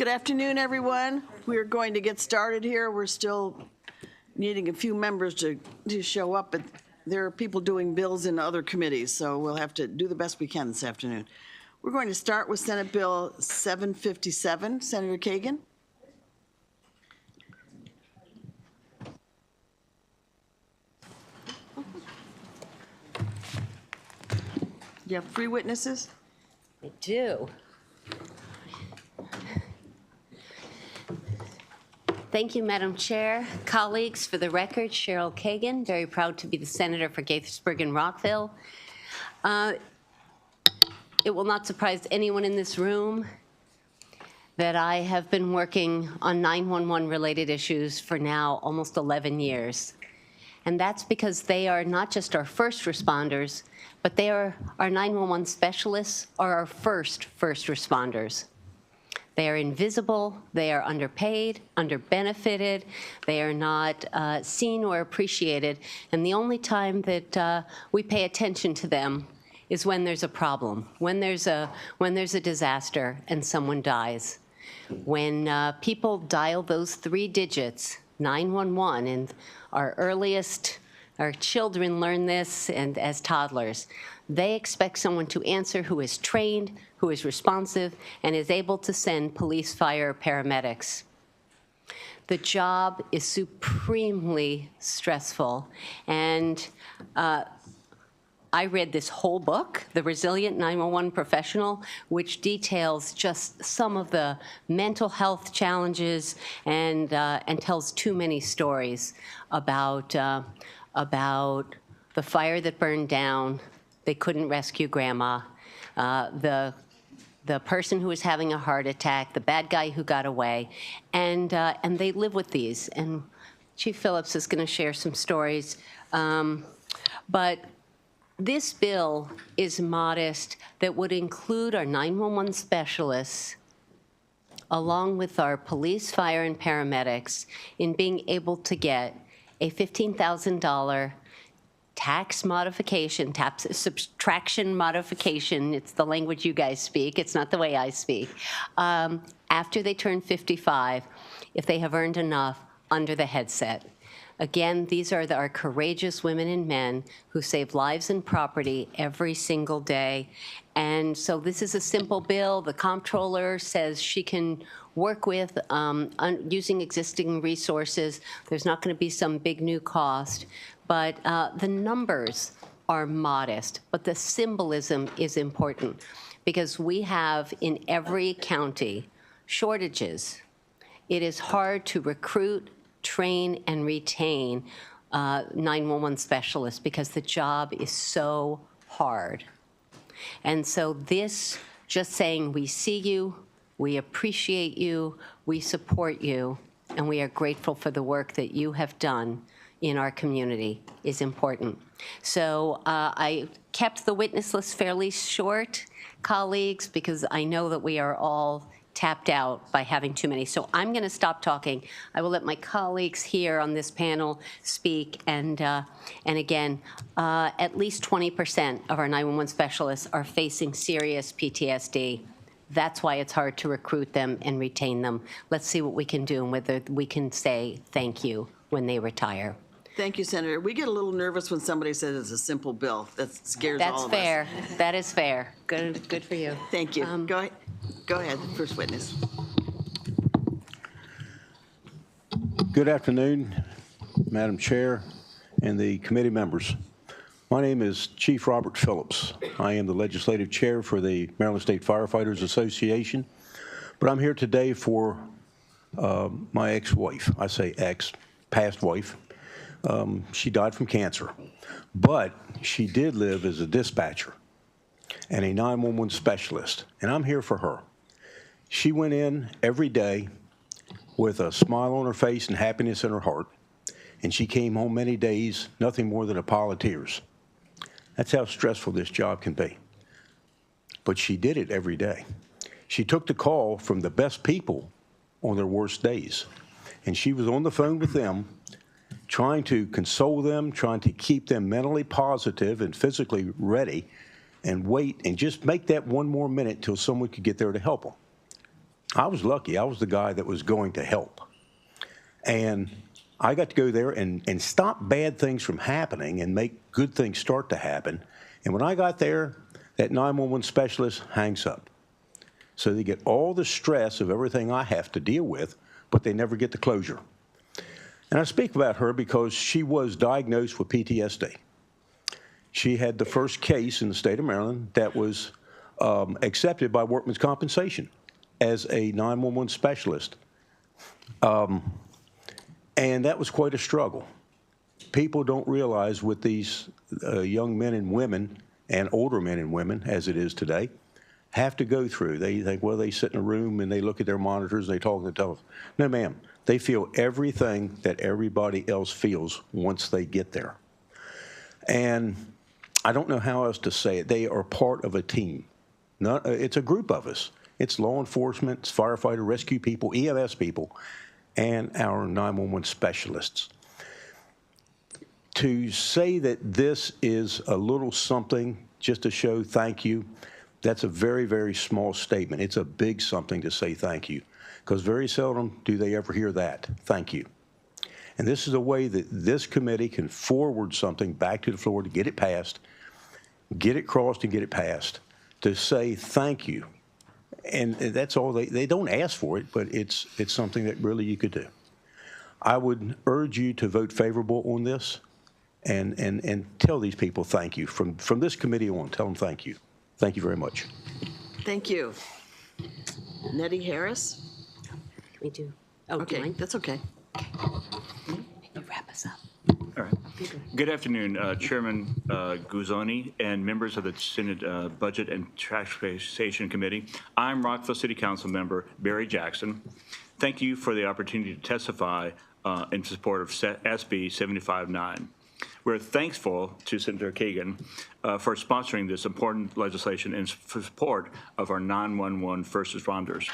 Good afternoon, everyone. We're going to get started here. We're still needing a few members to show up, but there are people doing bills in other committees, so we'll have to do the best we can this afternoon. We're going to start with Senate Bill 757. Senator Kagan. You have three witnesses? I do. Thank you, Madam Chair. Colleagues, for the record, Cheryl Kagan, very proud to be the senator for Gaithersburg and Rockville. It will not surprise anyone in this room that I have been working on 911 related issues for now almost 11 years. And that's because they are not just our first responders, but they are our 911 specialists are our first responders. They are invisible, they are underpaid, underbenefited, they are not seen or appreciated, and the only time that we pay attention to them is when there's a problem, when there's a disaster and someone dies. When people dial those 3 digits, 911, and our children learn this and as toddlers, they expect someone to answer who is trained, who is responsive, and is able to send police, fire, paramedics. The job is supremely stressful, and I read this whole book, The Resilient 911 Professional, which details just some of the mental health challenges and tells too many stories about the fire that burned down. They couldn't rescue Grandma. The person who was having a heart attack, the bad guy who got away, and they live with these. And Chief Phillips is going to share some stories, but this bill is modest that would include our 911 specialists along with our police, fire, and paramedics in being able to get a $15,000 tax modification, tax subtraction modification. It's the language you guys speak. It's not the way I speak. After they turn 55, if they have earned enough under the headset. Again, these are our courageous women and men who save lives and property every single day. And so this is a simple bill. The comptroller says she can work with using existing resources. There's not going to be some big new cost. But the numbers are modest, but the symbolism is important because we have in every county shortages. It is hard to recruit, train, and retain 911 specialists because the job is so hard. And so this, just saying we see you, we appreciate you, we support you, and we are grateful for the work that you have done in our community is important. So I kept the witness list fairly short, colleagues, because I know that we are all tapped out by having too many. So I'm going to stop talking. I will let my colleagues here on this panel speak. And again, at least 20% of our 911 specialists are facing serious PTSD. That's why it's hard to recruit them and retain them. Let's see what we can do and whether we can say thank you when they retire. Thank you, Senator. We get a little nervous when somebody says it's a simple bill. That scares all of us. That's fair. That is fair. Good for you. Thank you. Go ahead, first witness. Good afternoon, Madam Chair and the committee members. My name is Chief Robert Phillips. I am the legislative chair for the Maryland State Firefighters Association, but I'm here today for my ex-wife. I say ex, past wife. She died from cancer, but she did live as a dispatcher and a 911 specialist, and I'm here for her. She went in every day with a smile on her face and happiness in her heart, and she came home many days, nothing more than a pile of tears. That's how stressful this job can be. But she did it every day. She took the call from the best people on their worst days, and she was on the phone with them trying to console them, trying to keep them mentally positive and physically ready, and wait and just make that one more minute till someone could get there to help them. I was lucky. I was the guy that was going to help. And I got to go there and stop bad things from happening and make good things start to happen. And when I got there, that 911 specialist hangs up. So they get all the stress of everything I have to deal with, but they never get the closure. And I speak about her because she was diagnosed with PTSD. She had the first case in the state of Maryland that was accepted by Workmen's Compensation as a 911 specialist. And that was quite a struggle. People don't realize with these young men and women, and older men and women, as it is today, have to go through. They think, well, they sit in a room and they look at their monitors, they talk on the telephone. No, ma'am. They feel everything that everybody else feels once they get there. And I don't know how else to say it. They are part of a team. It's a group of us. It's law enforcement, it's firefighter, rescue people, EMS people, and our 911 specialists. To say that this is a little something just to show thank you, that's a very, very small statement. It's a big something to say thank you, because very seldom do they ever hear that, thank you. And this is a way that this committee can forward something back to the floor to get it passed, get it crossed and get it passed, to say thank you. And that's all. They don't ask for it, but it's something that really you could do. I would urge you to vote favorable on this and tell these people thank you. From this committee on, tell them thank you. Thank you very much. Thank you. Nettie Harris? We do. Oh, do Okay, mine? that's okay. You wrap us up. All right. Good afternoon, Chairman Guzzoni and members of the Senate Budget and Taxation Committee. I'm Rockville City Council member Barry Jackson. Thank you for the opportunity to testify in support of SB 759. We're thankful to Senator Kagan for sponsoring this important legislation in support of our 911 first responders.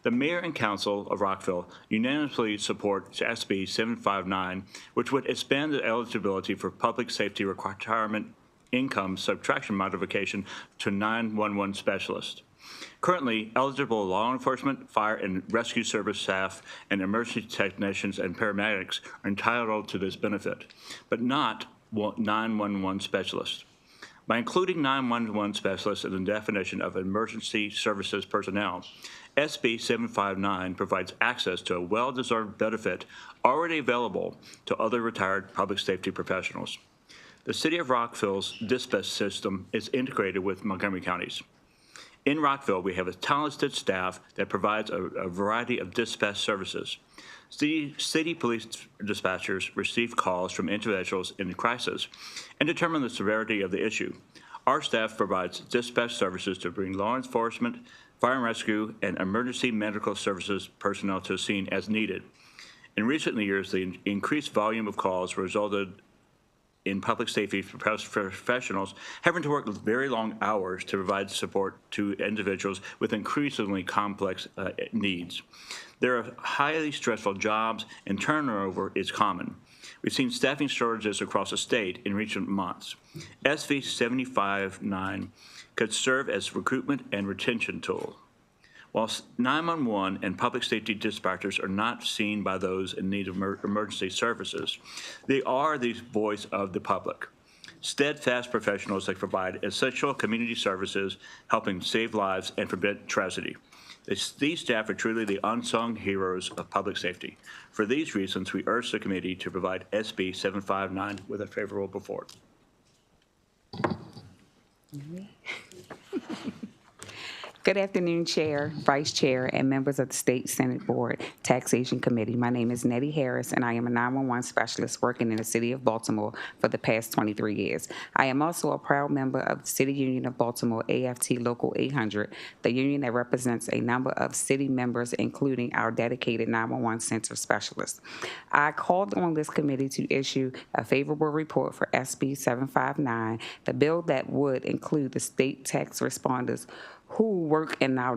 The Mayor and Council of Rockville unanimously support SB 759, which would expand the eligibility for public safety retirement income subtraction modification to 911 specialists. Currently, eligible law enforcement, fire and rescue service staff, and emergency technicians and paramedics are entitled to this benefit, but not 911 specialists. By including 911 specialists in the definition of emergency services personnel, SB 759 provides access to a well-deserved benefit already available to other retired public safety professionals. The City of Rockville's dispatch system is integrated with Montgomery County's. In Rockville, we have a talented staff that provides a variety of dispatch services. City police dispatchers receive calls from individuals in crisis and determine the severity of the issue. Our staff provides dispatch services to bring law enforcement, fire and rescue, and emergency medical services personnel to the scene as needed. In recent years, the increased volume of calls resulted in public safety professionals having to work very long hours to provide support to individuals with increasingly complex needs. There are highly stressful jobs, and turnover is common. We've seen staffing shortages across the state in recent months. SB 759 could serve as a recruitment and retention tool. While 911 and public safety dispatchers are not seen by those in need of emergency services, they are the voice of the public. Steadfast professionals that provide essential community services, helping save lives and prevent tragedy. These staff are truly the unsung heroes of public safety. For these reasons, we urge the committee to provide SB 759 with a favorable report. Good afternoon, Chair, Vice Chair, and members of the State Senate Board Taxation Committee. My name is Nettie Harris, and I am a 911 specialist working in the City of Baltimore for the past 23 years. I am also a proud member of the City Union of Baltimore, AFT Local 800, the union that represents a number of city members, including our dedicated 911 center specialists. I called on this committee to issue a favorable report for SB 759, the bill that would include the state tax responders who work in our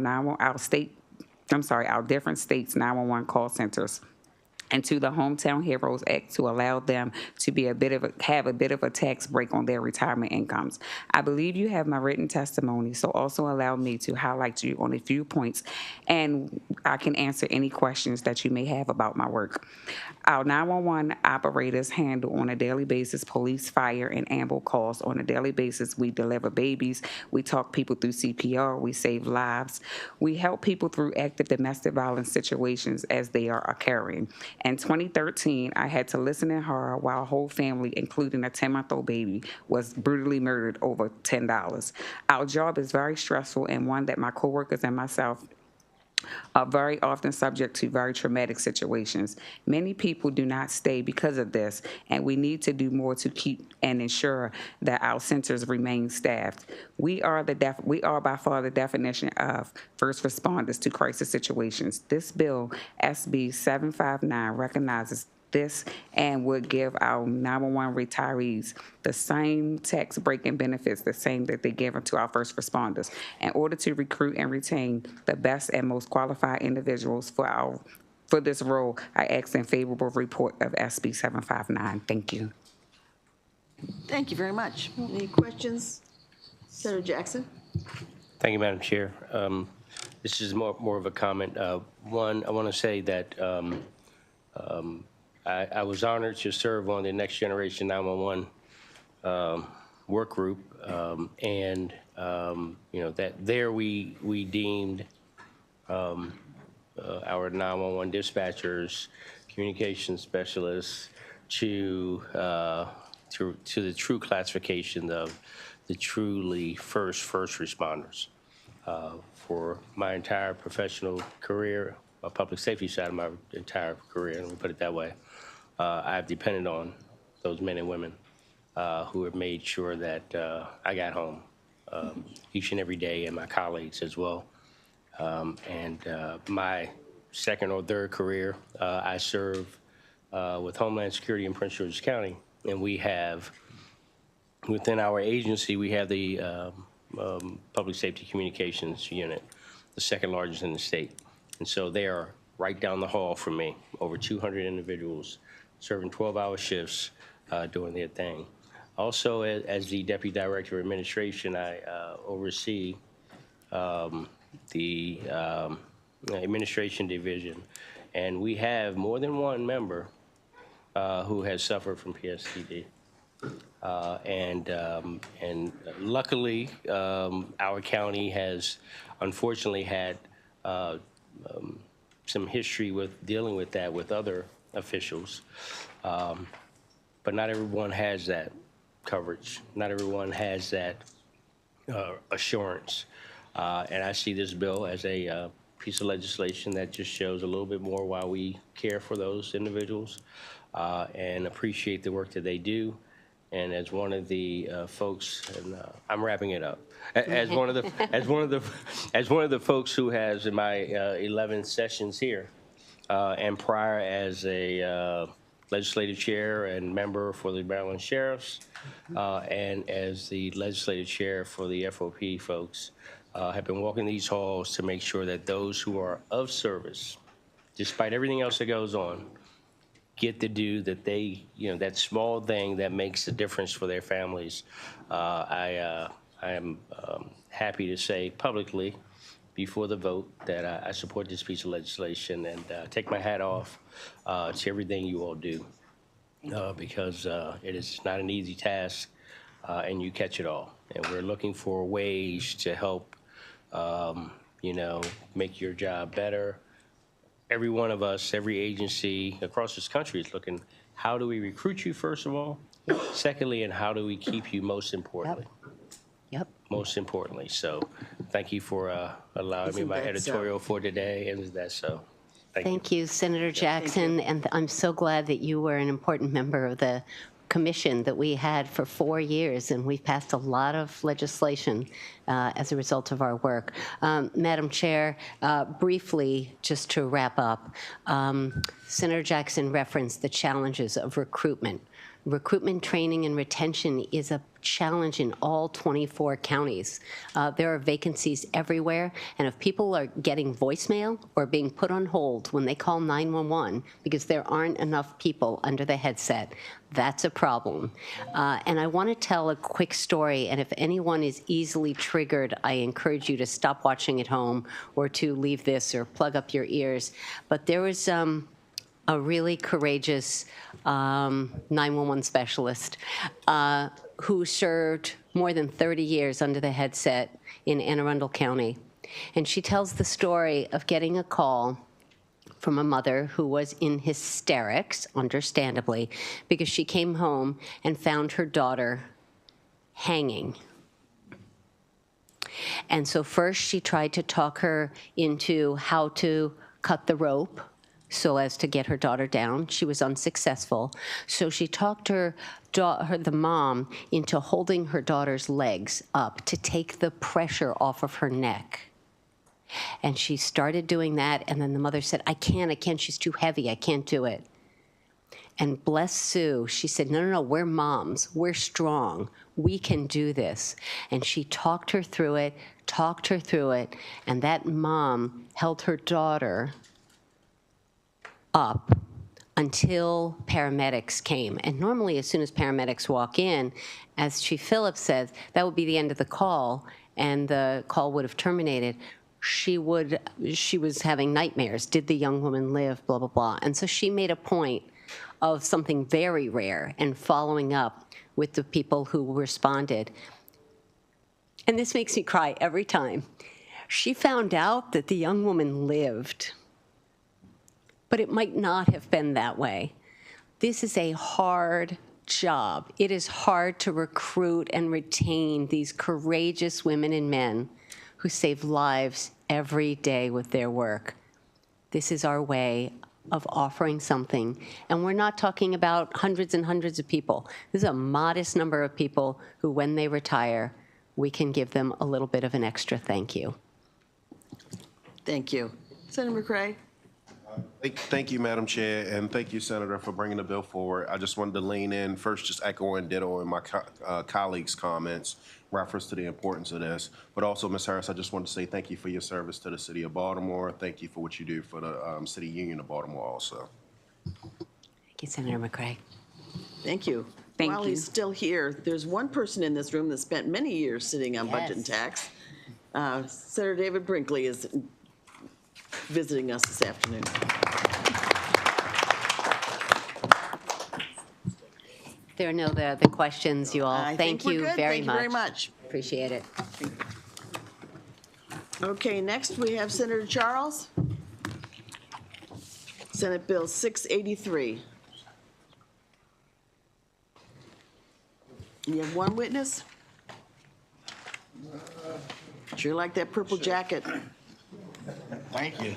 different states' 911 call centers into the Hometown Heroes Act to allow them to be have a bit of a tax break on their retirement incomes. I believe you have my written testimony, so also allow me to highlight you on a few points, and I can answer any questions that you may have about my work. Our 911 operators handle on a daily basis police, fire, and ambulance calls on a daily basis. We deliver babies, we talk people through CPR, we save lives, we help people through active domestic violence situations as they are occurring. In 2013, I had to listen in horror while a whole family, including a 10-month-old baby, was brutally murdered over $10. Our job is very stressful and one that my coworkers and myself are very often subject to very traumatic situations. Many people do not stay because of this, and we need to do more to keep and ensure that our centers remain staffed. We are by far the definition of first responders to crisis situations. This bill, SB 759, recognizes this and would give our 911 retirees the same tax break and benefits, the same that they give to our first responders, in order to recruit and retain the best and most qualified individuals for this role. I ask in favorable report of SB 759. Thank you. Thank you very much. Any questions? Senator Jackson? Thank you, Madam Chair. This is more of a comment. One, I want to say that I was honored to serve on the Next Generation 911 work group, and that there we deemed our 911 dispatchers, communication specialists to the true classification of the truly first responders. For my entire professional career, public safety side of my entire career, let me put it that way, I've depended on those men and women who have made sure that I got home each and every day, and my colleagues as well. And my second or third career, I serve with Homeland Security in Prince George's County, and we have, within our agency, we have the Public Safety Communications Unit, the second largest in the state. And so they are right down the hall from me, over 200 individuals serving 12-hour shifts, doing their thing. Also, as the Deputy Director of Administration, I oversee the Administration Division, and we have more than one member who has suffered from PSTD. And luckily, our county has unfortunately had some history with dealing with that with other officials, but not everyone has that coverage. Not everyone has that assurance. And I see this bill as a piece of legislation that just shows a little bit more why we care for those individuals and appreciate the work that they do. And as one of the folks, and I'm wrapping it up, as one of the folks who has in my 11 sessions here, and prior as a legislative chair and member for the Maryland Sheriffs, and as the legislative chair for the FOP folks, have been walking these halls to make sure that those who are of service, despite everything else that goes on, get to do that they, that small thing that makes a difference for their families. I am happy to say publicly before the vote that I support this piece of legislation and take my hat off to everything you all do because it is not an easy task and you catch it all. And we're looking for ways to help, make your job better. Every one of us, every agency across this country is looking, how do we recruit you, first of all? Secondly, and how do we keep you most importantly? Yep. Most importantly. So thank you for allowing me my editorial for today. And that's so. Thank you, Senator Jackson. And I'm so glad that you were an important member of the commission that we had for 4 years, and we've passed a lot of legislation as a result of our work. Madam Chair, briefly, just to wrap up, Senator Jackson referenced the challenges of recruitment. recruitment, training, and retention is a challenge in all 24 counties. There are vacancies everywhere, and if people are getting voicemail or being put on hold when they call 911 because there aren't enough people under the headset, that's a problem. And I want to tell a quick story, and if anyone is easily triggered, I encourage you to stop watching at home or to leave this or plug up your ears. But there was a really courageous 911 specialist who served more than 30 years under the headset in Anne Arundel County. And she tells the story of getting a call from a mother who was in hysterics, understandably, because she came home and found her daughter hanging. And so first she tried to talk her into how to cut the rope so as to get her daughter down. She was unsuccessful. So she talked the mom into holding her daughter's legs up to take the pressure off of her neck. And she started doing that, and then the mother said, I can't, she's too heavy, I can't do it. And bless Sue, she said, no, we're moms, we're strong, we can do this. And she talked her through it, and that mom held her daughter up until paramedics came. And normally, as soon as paramedics walk in, as Chief Phillips says, that would be the end of the call, and the call would have terminated. She was having nightmares. Did the young woman live? Blah, blah, blah. And so she made a point of something very rare and following up with the people who responded. And this makes me cry every time. She found out that the young woman lived, but it might not have been that way. This is a hard job. It is hard to recruit and retain these courageous women and men who save lives every day with their work. This is our way of offering something. And we're not talking about hundreds and hundreds of people. This is a modest number of people who, when they retire, we can give them a little bit of an extra thank you. Thank you. Senator McCray? Thank you, Madam Chair, and thank you, Senator, for bringing the bill forward. I just wanted to lean in, first just echoing ditto in my colleagues' comments, reference to the importance of this. But also, Ms. Harris, I just wanted to say thank you for your service to the city of Baltimore. Thank you for what you do for the City Union of Baltimore also. Thank you, Senator McCray. Thank you. Thank While you. he's still here, there's one person in this room that spent many years sitting on budget and tax. Senator David Brinkley is visiting us this afternoon. There are no other questions, you all. I Thank think we're you good. very Thank much. you very much. Appreciate it. Okay, next we have Senator Charles. Senate Bill 683. You have one witness? Sure like that purple jacket. Thank you.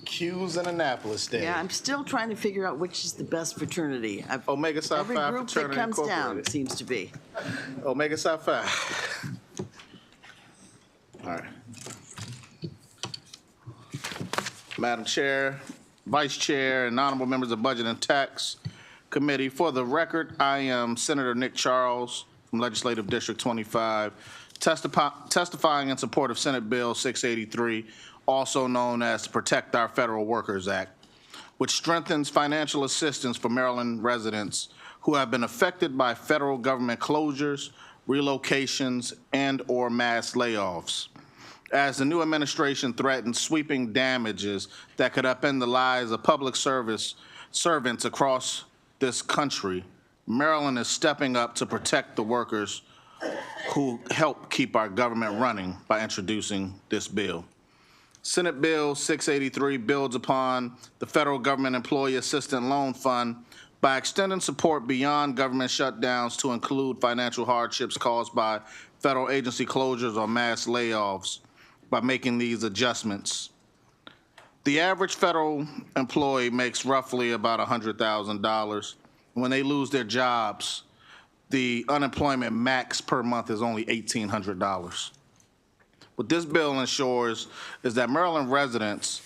Q's in Annapolis Day. Yeah, I'm still trying to figure out which is the best fraternity. Omega Psi Every Phi group that Fraternity comes down Incorporated. seems to be. Omega Psi Phi. All right. Madam Chair, Vice Chair, and honorable members of Budget and Tax Committee, for the record, I am Senator Nick Charles from Legislative District 25, testifying in support of Senate Bill 683, also known as the Protect Our Federal Workers Act, which strengthens financial assistance for Maryland residents who have been affected by federal government closures, relocations, and/or mass layoffs. As the new administration threatens sweeping damages that could upend the lives of public service servants across this country, Maryland is stepping up to protect the workers who help keep our government running by introducing this bill. Senate Bill 683 builds upon the Federal Government Employee Assistance Loan Fund by extending support beyond government shutdowns to include financial hardships caused by federal agency closures or mass layoffs by making these adjustments. The average federal employee makes roughly about $100,000. When they lose their jobs, the unemployment max per month is only $1,800. What this bill ensures is that Maryland residents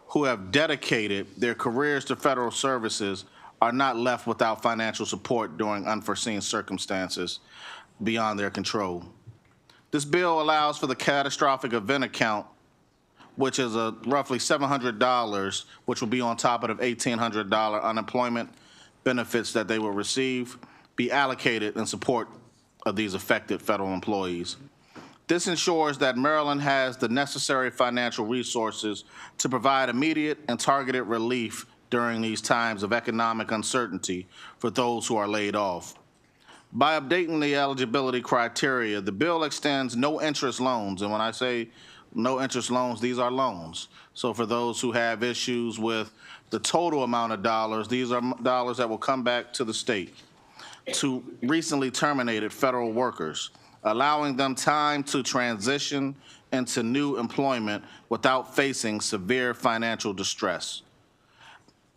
who have dedicated their careers to federal services are not left without financial support during unforeseen circumstances beyond their control. This bill allows for the catastrophic event account, which is roughly $700, which will be on top of the $1,800 unemployment benefits that they will receive, be allocated in support of these affected federal employees. This ensures that Maryland has the necessary financial resources to provide immediate and targeted relief during these times of economic uncertainty for those who are laid off. By updating the eligibility criteria, the bill extends no-interest loans, and when I say no-interest loans, these are loans. So for those who have issues with the total amount of dollars, these are dollars that will come back to the state, to recently terminated federal workers, allowing them time to transition into new employment without facing severe financial distress.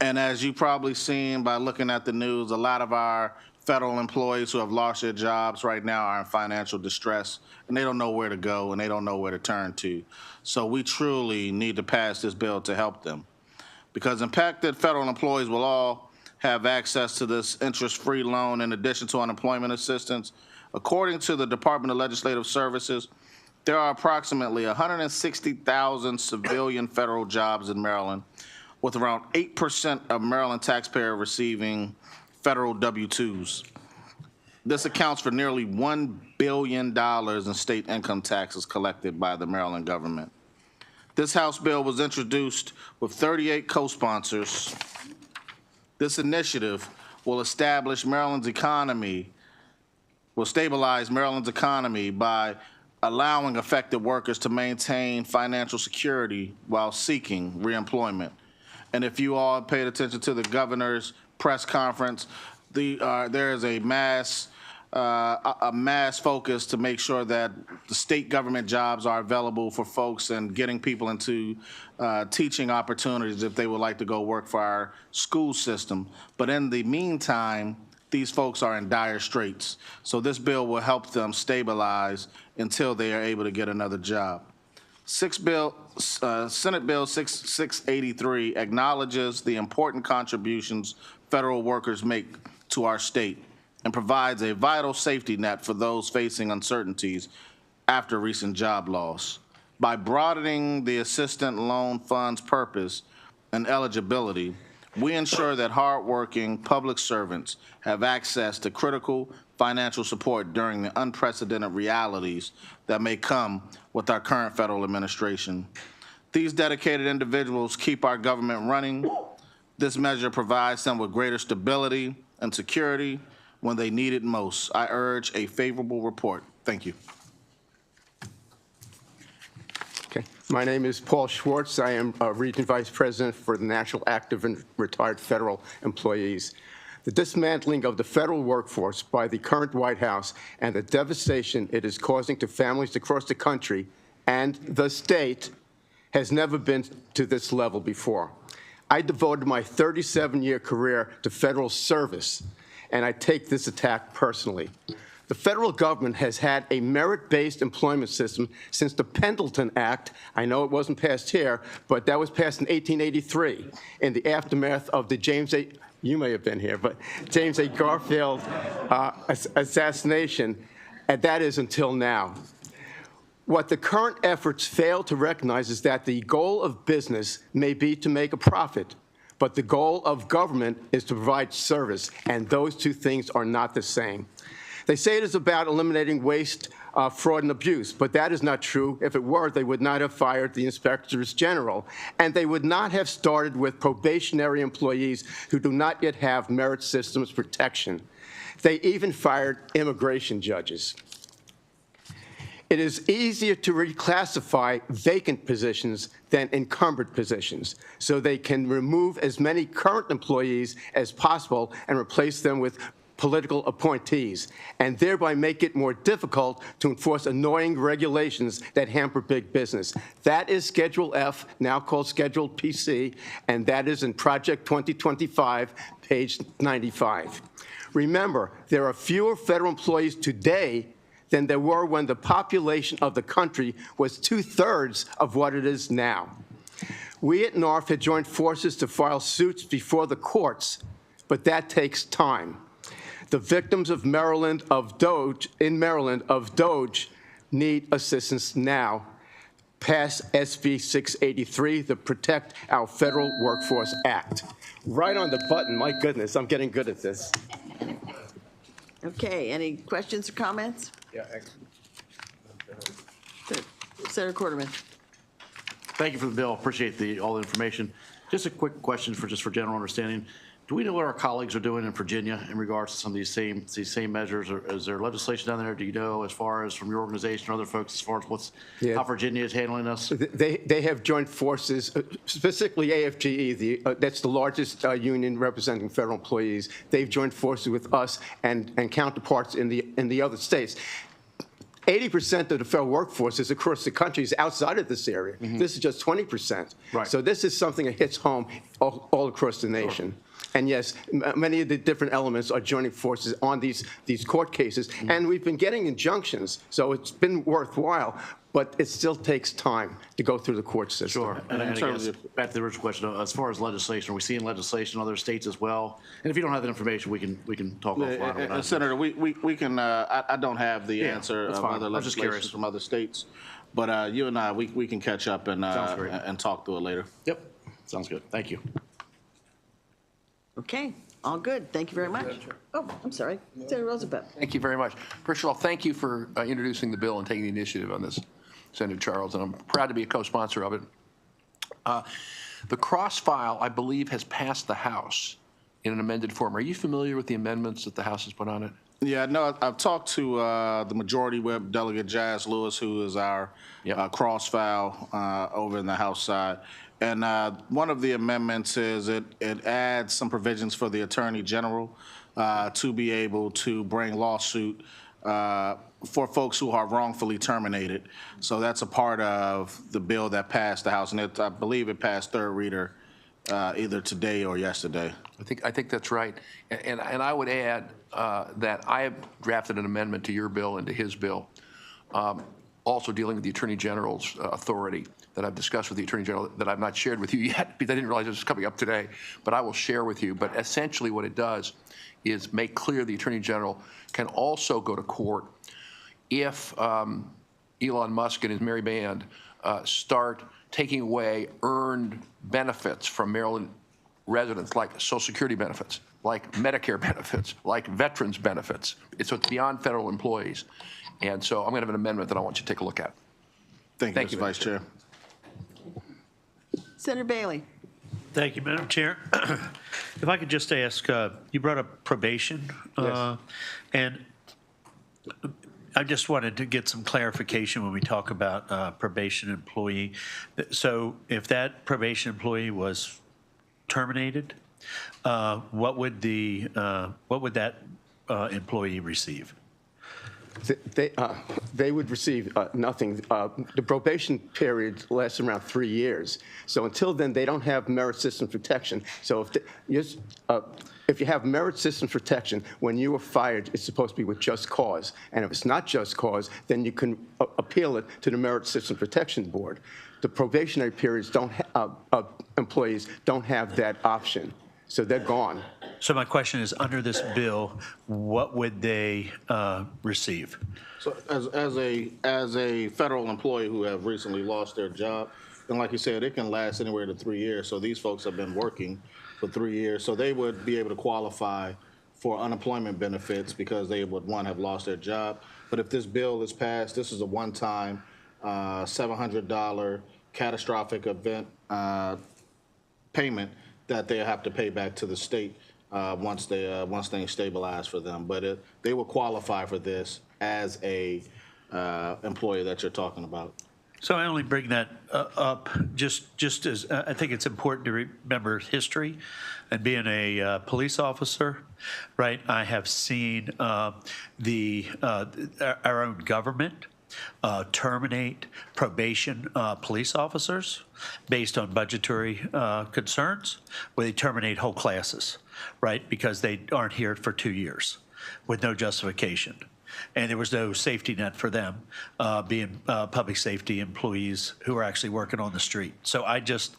And as you've probably seen by looking at the news, a lot of our federal employees who have lost their jobs right now are in financial distress, and they don't know where to go and they don't know where to turn to. So we truly need to pass this bill to help them, because impacted federal employees will all have access to this interest-free loan in addition to unemployment assistance. According to the Department of Legislative Services, there are approximately 160,000 civilian federal jobs in Maryland, with around 8% of Maryland taxpayers receiving federal W-2s. This accounts for nearly $1 billion in state income taxes collected by the Maryland government. This House bill was introduced with 38 co-sponsors. This initiative will stabilize Maryland's economy by allowing affected workers to maintain financial security while seeking reemployment. And if you all paid attention to the governor's press conference, there is a mass focus to make sure that the state government jobs are available for folks and getting people into teaching opportunities if they would like to go work for our school system. But in the meantime, these folks are in dire straits. So this bill will help them stabilize until they are able to get another job. Senate Bill 683 acknowledges the important contributions federal workers make to our state and provides a vital safety net for those facing uncertainties after recent job loss. By broadening the Assistant Loan Fund's purpose and eligibility, we ensure that hardworking public servants have access to critical financial support during the unprecedented realities that may come with our current federal administration. These dedicated individuals keep our government running. This measure provides them with greater stability and security when they need it most. I urge a favorable report. Thank you. Okay. My name is Paul Schwartz. I am Region Vice President for the National Active and Retired Federal Employees. The dismantling of the federal workforce by the current White House and the devastation it is causing to families across the country and the state has never been to this level before. I devoted my 37-year career to federal service, and I take this attack personally. The federal government has had a merit-based employment system since the Pendleton Act. I know it wasn't passed here, but that was passed in 1883 in the aftermath of the James A. Garfield assassination, and that is until now. What the current efforts fail to recognize is that the goal of business may be to make a profit, but the goal of government is to provide service, and those two things are not the same. They say it is about eliminating waste, fraud, and abuse, but that is not true. If it were, they would not have fired the inspectors general, and they would not have started with probationary employees who do not yet have merit systems protection. They even fired immigration judges. It is easier to reclassify vacant positions than encumbered positions, so they can remove as many current employees as possible and replace them with political appointees, and thereby make it more difficult to enforce annoying regulations that hamper big business. That is Schedule F, now called Schedule PC, and that is in Project 2025, page 95. Remember, there are fewer federal employees today than there were when the population of the country was 2/3 of what it is now. We at NARF had joined forces to file suits before the courts but that takes time. The victims of Maryland, of Doge, need assistance now. Pass SB 683, the Protect Our Federal Workforce Act. Right on the button, my goodness, I'm getting good at this. Okay, any questions or comments? Yeah, Good. Senator Quarterman. thank you for the bill. Appreciate all the information. Just a quick question for general understanding. Do we know what our colleagues are doing in Virginia in regards to some of these same measures? Or is there legislation down there? Do you know, as far as from your organization or other folks, as far as how Virginia is handling this? They have joined forces, specifically AFGE, that's the largest union representing federal employees. They've joined forces with us and counterparts in the other states. 80% of the federal workforce is across the country, is outside of this area. This is just 20%. Right. So this is something that hits home all across the nation. And yes, many of the different elements are joining forces on these court cases. And we've been getting injunctions, so it's been worthwhile, but it still takes time to go through the court system. Sure. And I guess, back to the original question, as far as legislation, are we seeing legislation in other states as well? And if you don't have that information, we can talk offline. Senator, we can, I don't have the answer that's of fine. other I was just legislation curious. from other states, but you and I, we can catch up Sounds great. and talk through it later. Yep, sounds good. Thank you. Okay, all good. Thank you very much. Oh, I'm sorry. Senator Roosevelt. Thank you very much. First of all, thank you for introducing the bill and taking the initiative on this, Senator Charles, and I'm proud to be a co-sponsor of it. The cross-file, I believe, has passed the House in an amended form. Are you familiar with the amendments that the House has put on it? Yeah, no, I've talked to the Majority Whip, Delegate Jazz Lewis, who is our cross-file over in the House side. And one of the amendments is it adds some provisions for the Attorney General to be able to bring lawsuit for folks who are wrongfully terminated. So that's a part of the bill that passed the House, and I believe it passed third reader either today or yesterday. I think that's right. And I would add that I have drafted an amendment to your bill and to his bill, also dealing with the Attorney General's authority that I've discussed with the Attorney General that I've not shared with you yet because I didn't realize it was coming up today, but I will share with you. But essentially what it does is make clear the Attorney General can also go to court if Elon Musk and his merry band start taking away earned benefits from Maryland residents, like Social Security benefits, like Medicare benefits, like veterans benefits. So it's beyond federal employees. And so I'm going to have an amendment that I want you to take a look at. Thank you, Mr. Vice Chair. Senator Bailey. Thank you, Madam Chair. If I could just ask, you brought up probation. Yes. And I just wanted to get some clarification when we talk about probation employee. So if that probation employee was terminated, what would that employee receive? They would receive nothing. The probation period lasts around 3 years. So until then, they don't have merit system protection. So if you have merit system protection, when you are fired, it's supposed to be with just cause. And if it's not just cause, then you can appeal it to the Merit System Protection Board. The probationary periods employees don't have that option. So they're gone. So my question is, under this bill, what would they receive? So as a federal employee who have recently lost their job, and like you said, it can last anywhere to 3 years. So these folks have been working for 3 years. So they would be able to qualify for unemployment benefits because they would, one, have lost their job. But if this bill is passed, this is a one-time $700 catastrophic event payment that they have to pay back to the state once things stabilize for them. But they will qualify for this as a employee that you're talking about. So I only bring that up just as I think it's important to remember history. And being a police officer, right, I have seen our own government terminate probation police officers based on budgetary concerns, where they terminate whole classes, right, because they aren't here for 2 years with no justification. And there was no safety net for them, being public safety employees who are actually working on the street. So I just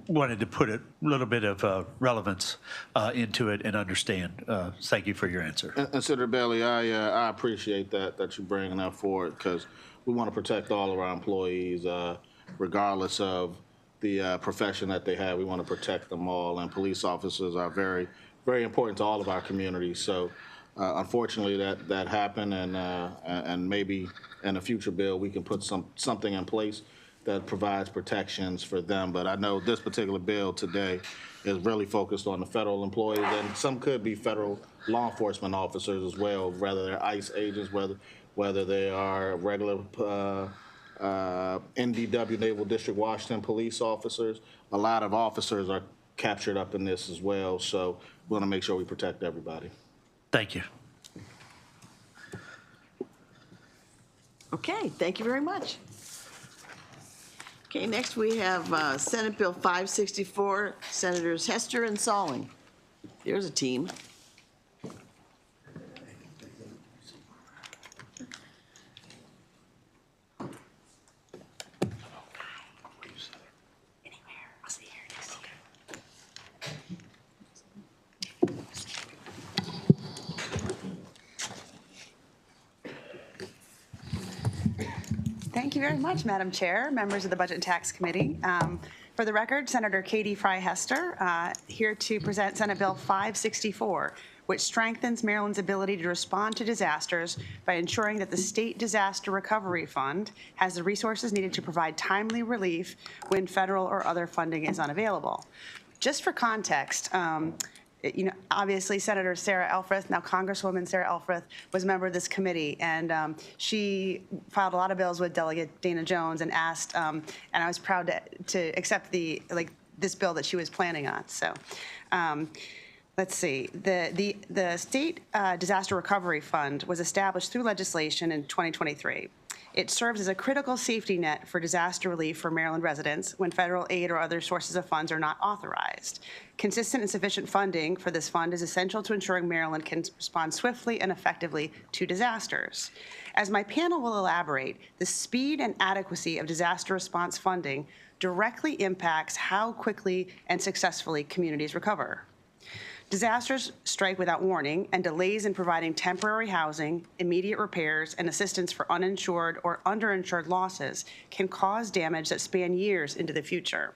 wanted to put a little bit of relevance into it and understand. Thank you for your answer. And Senator Bailey, I appreciate that you're bringing that forward because we want to protect all of our employees, regardless of the profession that they have. We want to protect them all, and police officers are very, very important to all of our communities. So, unfortunately, that happened, and maybe in a future bill we can put something in place that provides protections for them. But I know this particular bill today is really focused on the federal employees, and some could be federal law enforcement officers as well, whether they're ICE agents, whether they are regular NDW, Naval District Washington police officers. A lot of officers are captured up in this as well, so we want to make sure we protect everybody. Thank you. Okay, thank you very much. Okay, next we have Senate Bill 564, Senators Hester and Salling. There's a team. Thank you very much, Madam Chair, members of the Budget and Tax Committee. For the record, Senator Katie Fry Hester, here to present Senate Bill 564, which strengthens Maryland's ability to respond to disasters by ensuring that the State Disaster Recovery Fund has the resources needed to provide timely relief when federal or other funding is unavailable. Just for context, obviously Senator Sarah Elfreth, now Congresswoman Sarah Elfreth, was a member of this committee, and she filed a lot of bills with Delegate Dana Jones and asked, and I was proud to accept this bill that she was planning on. So, let's see. The State Disaster Recovery Fund was established through legislation in 2023. It serves as a critical safety net for disaster relief for Maryland residents when federal aid or other sources of funds are not authorized. Consistent and sufficient funding for this fund is essential to ensuring Maryland can respond swiftly and effectively to disasters. As my panel will elaborate, the speed and adequacy of disaster response funding directly impacts how quickly and successfully communities recover. Disasters strike without warning, and delays in providing temporary housing, immediate repairs, and assistance for uninsured or underinsured losses can cause damage that span years into the future.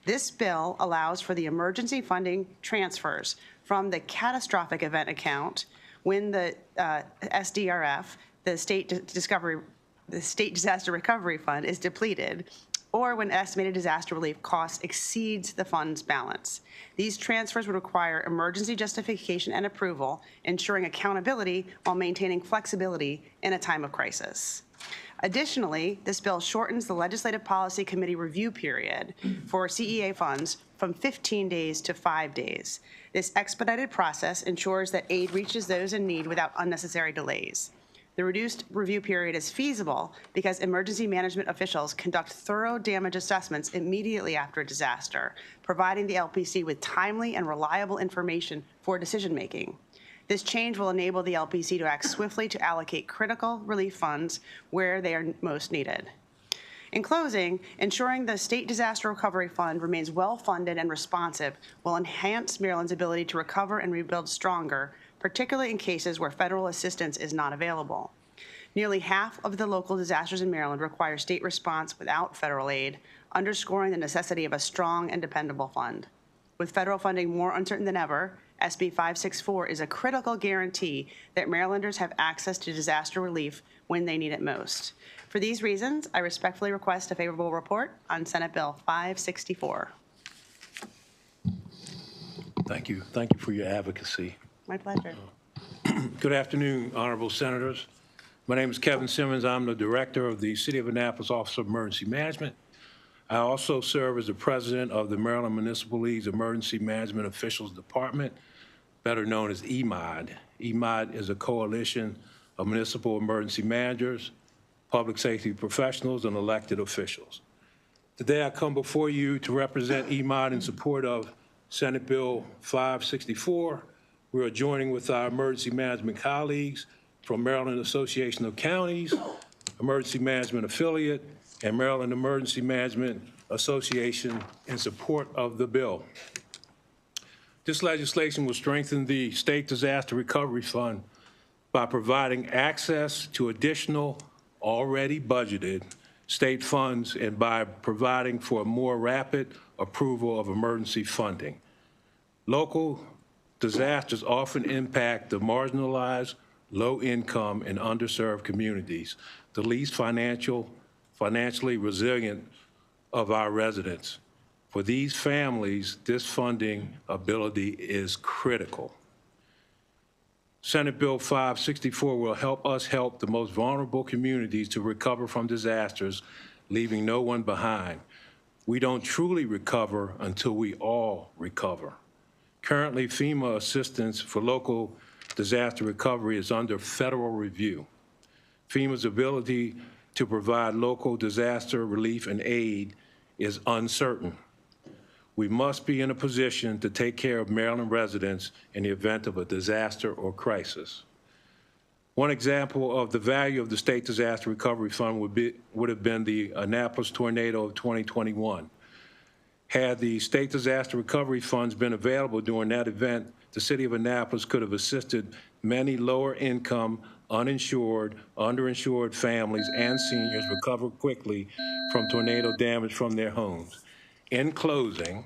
This bill allows for the emergency funding transfers from the catastrophic event account when the SDRF, the State Disaster Recovery Fund, is depleted, or when estimated disaster relief costs exceeds the fund's balance. These transfers would require emergency justification and approval, ensuring accountability while maintaining flexibility in a time of crisis. Additionally, this bill shortens the Legislative Policy Committee review period for CEA funds from 15 days to 5 days. This expedited process ensures that aid reaches those in need without unnecessary delays. The reduced review period is feasible because emergency management officials conduct thorough damage assessments immediately after a disaster, providing the LPC with timely and reliable information for decision-making. This change will enable the LPC to act swiftly to allocate critical relief funds where they are most needed. In closing, ensuring the State Disaster Recovery Fund remains well-funded and responsive will enhance Maryland's ability to recover and rebuild stronger, particularly in cases where federal assistance is not available. Nearly half of the local disasters in Maryland require state response without federal aid, underscoring the necessity of a strong and dependable fund. With federal funding more uncertain than ever, SB 564 is a critical guarantee that Marylanders have access to disaster relief when they need it most. For these reasons, I respectfully request a favorable report on Senate Bill 564. Thank you. Thank you for your advocacy. My pleasure. Good afternoon, honorable senators. My name is Kevin Simmons. I'm the director of the City of Annapolis Office of Emergency Management. I also serve as the president of the Maryland Municipal League's Emergency Management Officials Department, better known as EMOD. EMOD is a coalition of municipal emergency managers, public safety professionals, and elected officials. Today I come before you to represent EMOD in support of Senate Bill 564. We are joining with our emergency management colleagues from Maryland Association of Counties, Emergency Management Affiliate, and Maryland Emergency Management Association in support of the bill. This legislation will strengthen the State Disaster Recovery Fund by providing access to additional already budgeted state funds and by providing for a more rapid approval of emergency funding. Local disasters often impact the marginalized, low-income, and underserved communities, the least financially resilient of our residents. For these families, this funding ability is critical. Senate Bill 564 will help us help the most vulnerable communities to recover from disasters, leaving no one behind. We don't truly recover until we all recover. Currently, FEMA assistance for local disaster recovery is under federal review. FEMA's ability to provide local disaster relief and aid is uncertain. We must be in a position to take care of Maryland residents in the event of a disaster or crisis. One example of the value of the State Disaster Recovery Fund would have been the Annapolis tornado of 2021. Had the State Disaster Recovery Funds been available during that event, the city of Annapolis could have assisted many lower-income, uninsured, underinsured families and seniors recover quickly from tornado damage from their homes. In closing,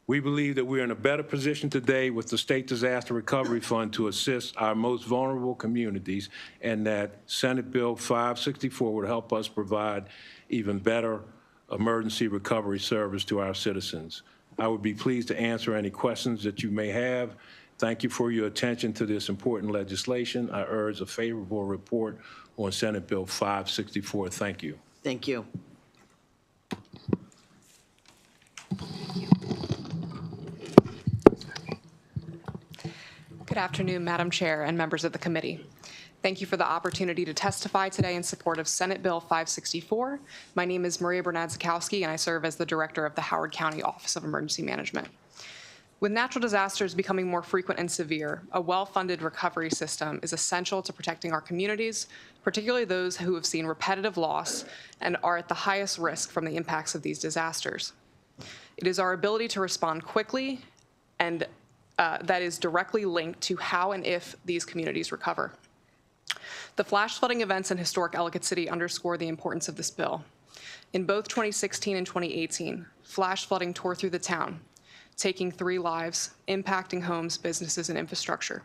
we believe that we are in a better position today with the State Disaster Recovery Fund to assist our most vulnerable communities, and that Senate Bill 564 would help us provide even better emergency recovery service to our citizens. I would be pleased to answer any questions that you may have. Thank you for your attention to this important legislation. I urge a favorable report on Senate Bill 564. Thank you. Thank you. Good afternoon, Madam Chair and members of the committee. Thank you for the opportunity to testify today in support of Senate Bill 564. My name is Maria Bernadzikowski, and I serve as the director of the Howard County Office of Emergency Management. With natural disasters becoming more frequent and severe, a well-funded recovery system is essential to protecting our communities, particularly those who have seen repetitive loss and are at the highest risk from the impacts of these disasters. It is our ability to respond quickly and that is directly linked to how and if these communities recover. The flash flooding events in historic Ellicott City underscore the importance of this bill. In both 2016 and 2018, flash flooding tore through the town, taking 3 lives, impacting homes, businesses, and infrastructure.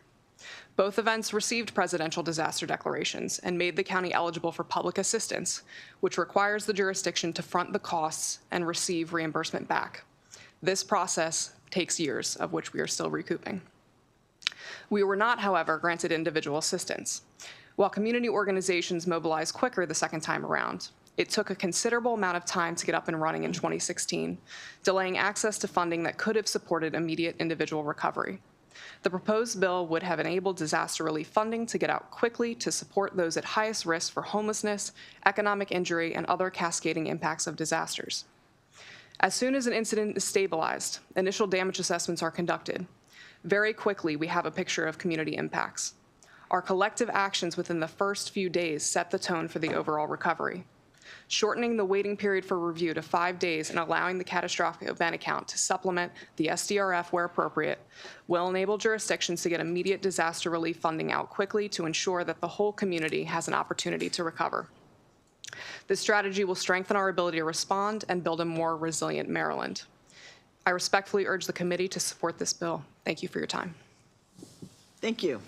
Both events received presidential disaster declarations and made the county eligible for public assistance, which requires the jurisdiction to front the costs and receive reimbursement back. This process takes years, of which we are still recouping. We were not, however, granted individual assistance. While community organizations mobilized quicker the second time around, it took a considerable amount of time to get up and running in 2016, delaying access to funding that could have supported immediate individual recovery. The proposed bill would have enabled disaster relief funding to get out quickly to support those at highest risk for homelessness, economic injury, and other cascading impacts of disasters. As soon as an incident is stabilized, initial damage assessments are conducted. Very quickly, we have a picture of community impacts. Our collective actions within the first few days set the tone for the overall recovery. Shortening the waiting period for review to 5 days and allowing the catastrophic event account to supplement the SDRF where appropriate will enable jurisdictions to get immediate disaster relief funding out quickly to ensure that the whole community has an opportunity to recover. This strategy will strengthen our ability to respond and build a more resilient Maryland. I respectfully urge the committee to support this bill. Thank you for your time. Thank you.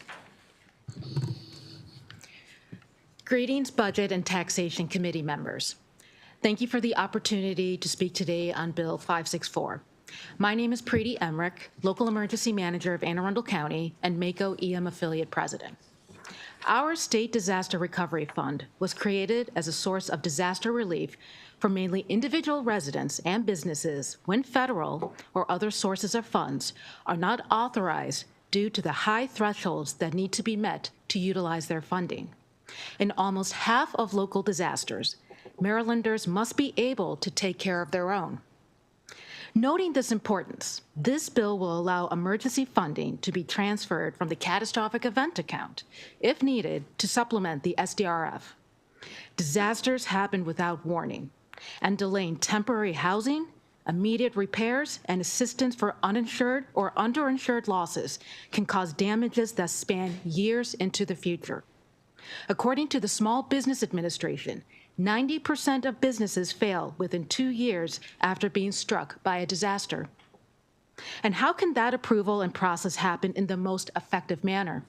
Greetings, Budget and Taxation Committee members. Thank you for the opportunity to speak today on Bill 564. My name is Preeti Emmerich, Local Emergency Manager of Anne Arundel County and MACO EM Affiliate President. Our State Disaster Recovery Fund was created as a source of disaster relief for mainly individual residents and businesses when federal or other sources of funds are not authorized due to the high thresholds that need to be met to utilize their funding. In almost half of local disasters, Marylanders must be able to take care of their own. Noting this importance, this bill will allow emergency funding to be transferred from the catastrophic event account, if needed, to supplement the SDRF. Disasters happen without warning. and delaying temporary housing, immediate repairs, and assistance for uninsured or underinsured losses can cause damages that span years into the future. According to the Small Business Administration, 90% of businesses fail within 2 years after being struck by a disaster. And how can that approval and process happen in the most effective manner?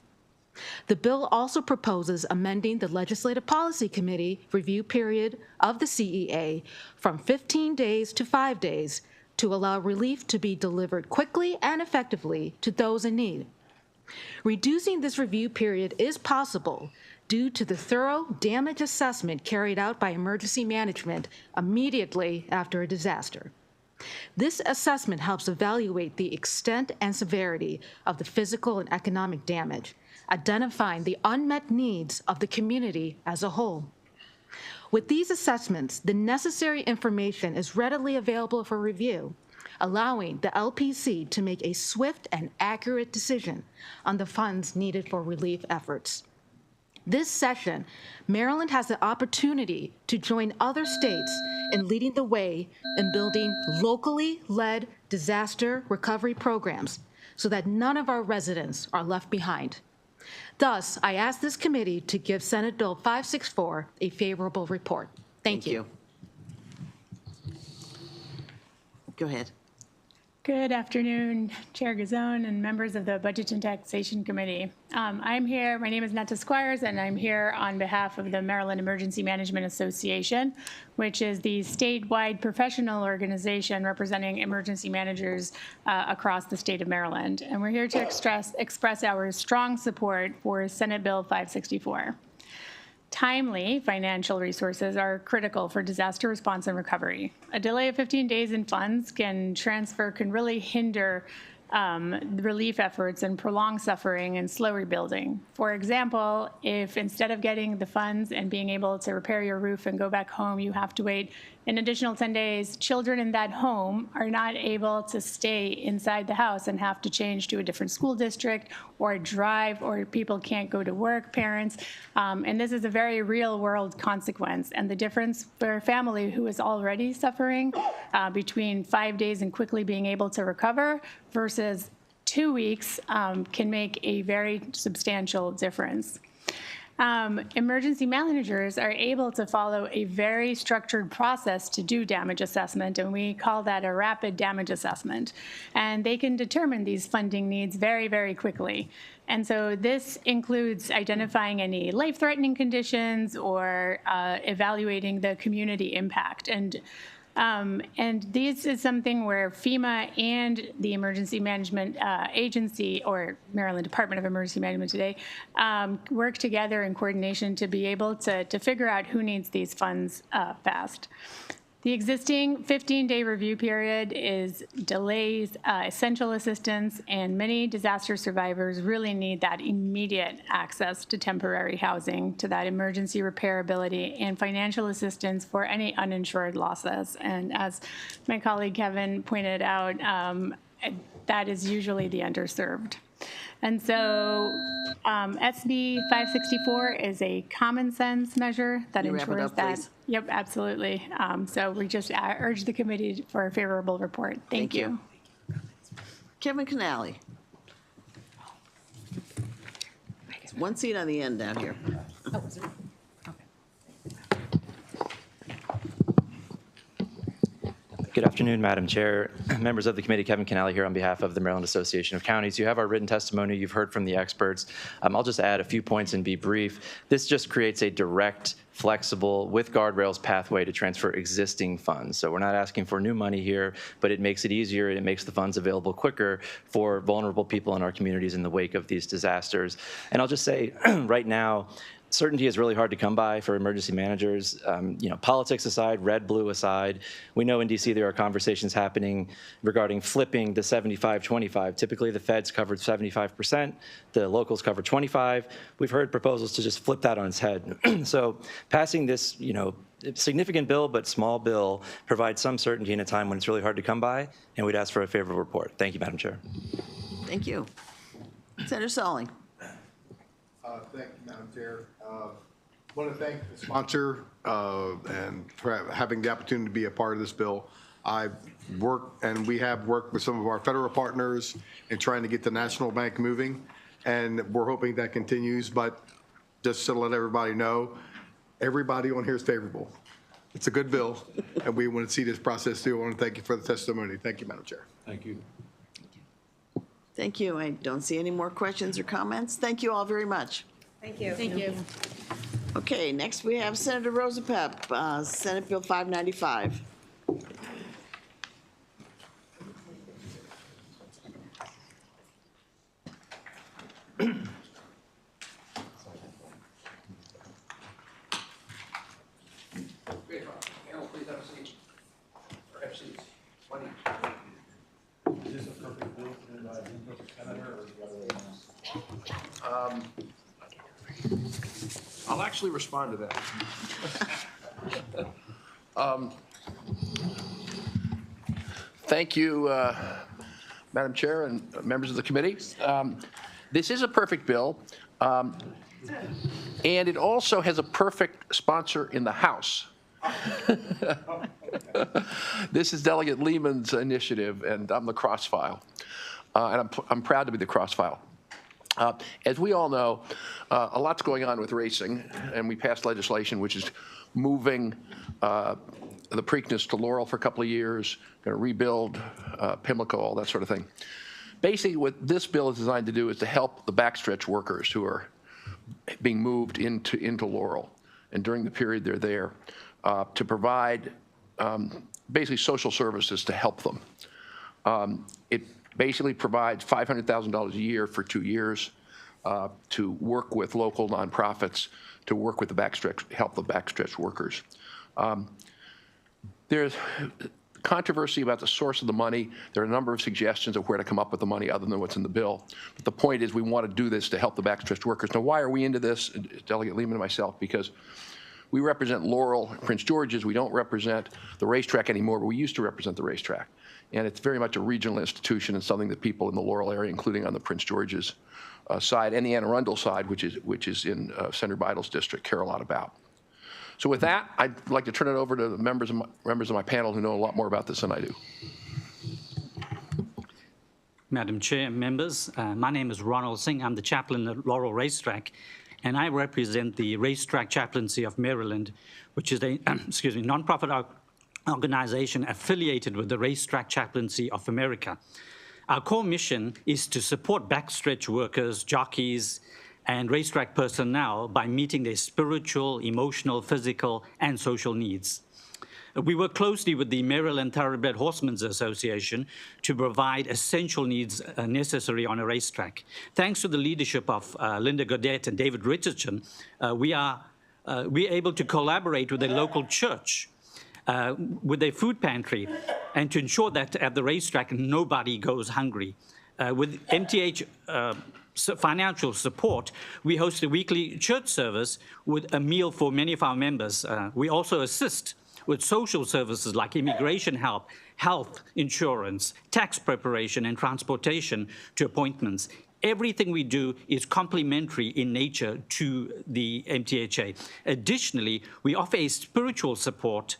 The bill also proposes amending the Legislative Policy Committee review period of the CEA from 15 days to 5 days to allow relief to be delivered quickly and effectively to those in need. Reducing this review period is possible due to the thorough damage assessment carried out by emergency management immediately after a disaster. This assessment helps evaluate the extent and severity of the physical and economic damage, identifying the unmet needs of the community as a whole. With these assessments, the necessary information is readily available for review, allowing the LPC to make a swift and accurate decision on the funds needed for relief efforts. This session, Maryland has the opportunity to join other states in leading the way in building locally led disaster recovery programs so that none of our residents are left behind. Thus, I ask this committee to give Senate Bill 564 a favorable report. Thank you. Go ahead. Good afternoon, Chair Gazone and members of the Budget and Taxation Committee. I'm here, my name is Netta Squires, and I'm here on behalf of the Maryland Emergency Management Association, which is the statewide professional organization representing emergency managers across the state of Maryland. And we're here to express our strong support for Senate Bill 564. Timely financial resources are critical for disaster response and recovery. A delay of 15 days in funds can really hinder relief efforts and prolong suffering and slow rebuilding. For example, if instead of getting the funds and being able to repair your roof and go back home, you have to wait an additional 10 days, children in that home are not able to stay inside the house and have to change to a different school district or drive, or people can't go to work, parents. And this is a very real world consequence. And the difference for a family who is already suffering between 5 days and quickly being able to recover versus 2 weeks can make a very substantial difference. Emergency managers are able to follow a very structured process to do damage assessment, and we call that a rapid damage assessment. And they can determine these funding needs very, very quickly. And so this includes identifying any life-threatening conditions or evaluating the community impact. And this is something where FEMA and the Emergency Management Agency, or Maryland Department of Emergency Management today, work together in coordination to be able to figure out who needs these funds fast. The existing 15-day review period delays essential assistance, and many disaster survivors really need that immediate access to temporary housing, to that emergency repairability, and financial assistance for any uninsured losses. And as my colleague Kevin pointed out, that is usually the underserved. And so SB 564 is a common sense measure that ensures that. Please. Yep, absolutely. So we just urge the committee for a favorable report. Thank you. Kevin Canali. One seat on the end down here. Oh, is it? Good afternoon, Madam Chair, members of the committee. Kevin Canali here on behalf of the Maryland Association of Counties. You have our written testimony. You've heard from the experts. I'll just add a few points and be brief. This just creates a direct, flexible, with guardrails pathway to transfer existing funds. So we're not asking for new money here, but it makes it easier. It makes the funds available quicker for vulnerable people in our communities in the wake of these disasters. And I'll just say right now, certainty is really hard to come by for emergency managers. Politics aside, red, blue aside, we know in DC there are conversations happening regarding flipping the 75-25. Typically the feds covered 75%, the locals cover 25. We've heard proposals to just flip that on its head. So passing this, significant bill but small bill provides some certainty in a time when it's really hard to come by, and we'd ask for a favorable report. Thank you, Madam Chair. Thank you. Senator Salling. Thank you, Madam Chair. I want to thank the sponsor and for having the opportunity to be a part of this bill. I've worked, and we have worked with some of our federal partners in trying to get the national bank moving, and we're hoping that continues. But just to let everybody know, everybody on here is favorable. It's a good bill, and we want to see this process through. I want to thank you for the testimony. Thank you, Madam Chair. Thank you. Thank you. I don't see any more questions or comments. Thank you all very much. Thank you. Thank you. Okay, next we have Senator Rosa Pepp, Senate Bill 595. I'll actually respond to that. Thank you, Madam Chair and members of the committee. This is a perfect bill, and it also has a perfect sponsor in the House. This is Delegate Lehman's initiative, and I'm the cross-file. And I'm proud to be the cross-file. As we all know, a lot's going on with racing, and we passed legislation which is moving the Preakness to Laurel for a couple of years, going to rebuild Pimlico, all that sort of thing. Basically, what this bill is designed to do is to help the backstretch workers who are being moved into Laurel, and during the period they're there, to provide basically social services to help them. It basically provides $500,000 a year for 2 years to work with local nonprofits to work with the backstretch, help the backstretch workers. There's controversy about the source of the money. There are a number of suggestions of where to come up with the money other than what's in the bill. But the point is we want to do this to help the backstretch workers. Now, why are we into this, Delegate Lehman and myself? Because we represent Laurel, Prince George's. We don't represent the racetrack anymore, but we used to represent the racetrack. And it's very much a regional institution and something that people in the Laurel area, including on the Prince George's side and the Anne Arundel side, which is in Senator Bidle's district, care a lot about. So with that, I'd like to turn it over to the members of my panel who know a lot more about this than I do. Madam Chair, members, my name is Ronald Singh. I'm the chaplain at Laurel Racetrack, and I represent the Racetrack Chaplaincy of Maryland, which is a nonprofit organization affiliated with the Racetrack Chaplaincy of America. Our core mission is to support backstretch workers, jockeys, and racetrack personnel by meeting their spiritual, emotional, physical, and social needs. We work closely with the Maryland Thoroughbred Horsemen's Association to provide essential needs necessary on a racetrack. Thanks to the leadership of Linda Godet and David Richardson, we're able to collaborate with a local church with a food pantry and to ensure that at the racetrack nobody goes hungry. With MTH financial support, we host a weekly church service with a meal for many of our members. We also assist with social services like immigration help, health insurance, tax preparation, and transportation to appointments. Everything we do is complementary in nature to the MTHA. Additionally, we offer a spiritual support,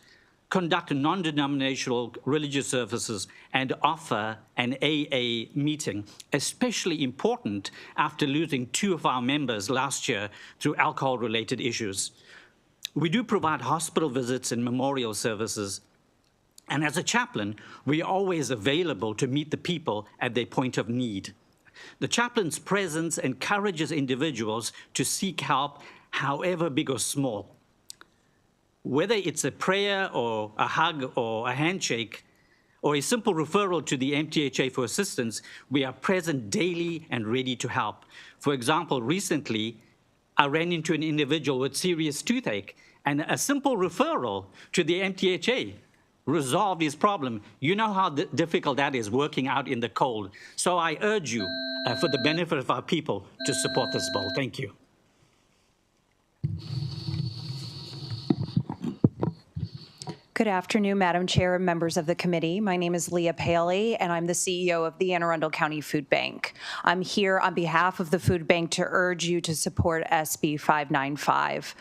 conduct non-denominational religious services, and offer an AA meeting, especially important after losing 2 of our members last year through alcohol-related issues. We do provide hospital visits and memorial services, and as a chaplain, we are always available to meet the people at their point of need. The chaplain's presence encourages individuals to seek help, however big or small. Whether it's a prayer or a hug or a handshake or a simple referral to the MTHA for assistance, we are present daily and ready to help. For example, recently, I ran into an individual with serious toothache, and a simple referral to the MTHA resolved his problem. You know how difficult that is, working out in the cold. So I urge you, for the benefit of our people, to support this bill. Thank you. Good afternoon, Madam Chair and members of the committee. My name is Leah Paley, and I'm the CEO of the Anne Arundel County Food Bank. I'm here on behalf of the food bank to urge you to support SB 595.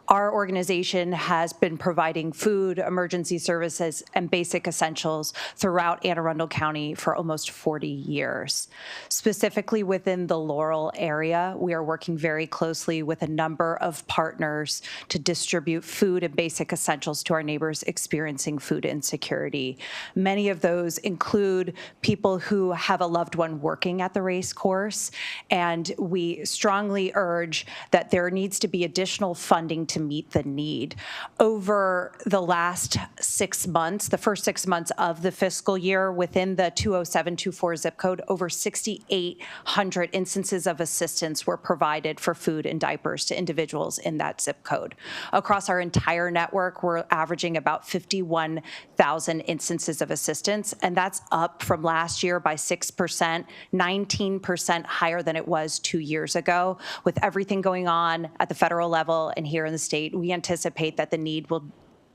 Our organization has been providing food, emergency services, and basic essentials throughout Anne Arundel County for almost 40 years. Specifically within the Laurel area, we are working very closely with a number of partners to distribute food and basic essentials to our neighbors experiencing food insecurity. Many of those include people who have a loved one working at the race course, and we strongly urge that there needs to be additional funding to meet the need. Over the last 6 months, the first 6 months of the fiscal year, within the 20724 zip code, over 6,800 instances of assistance were provided for food and diapers to individuals in that zip code. Across our entire network, we're averaging about 51,000 instances of assistance, and that's up from last year by 6%, 19% higher than it was 2 years ago. With everything going on at the federal level and here in the state, we anticipate that the need will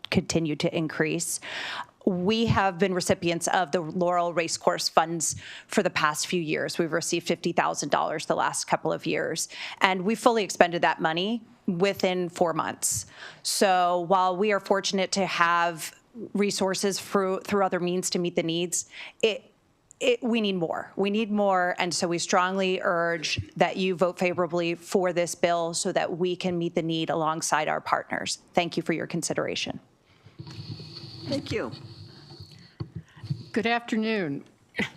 continue to increase. We have been recipients of the Laurel Racecourse funds for the past few years. We've received $50,000 the last couple of years, and we fully expended that money within 4 months. So while we are fortunate to have resources through other means to meet the needs, we need more. We need more, and so we strongly urge that you vote favorably for this bill so that we can meet the need alongside our partners. Thank you for your consideration. Thank you. Good afternoon,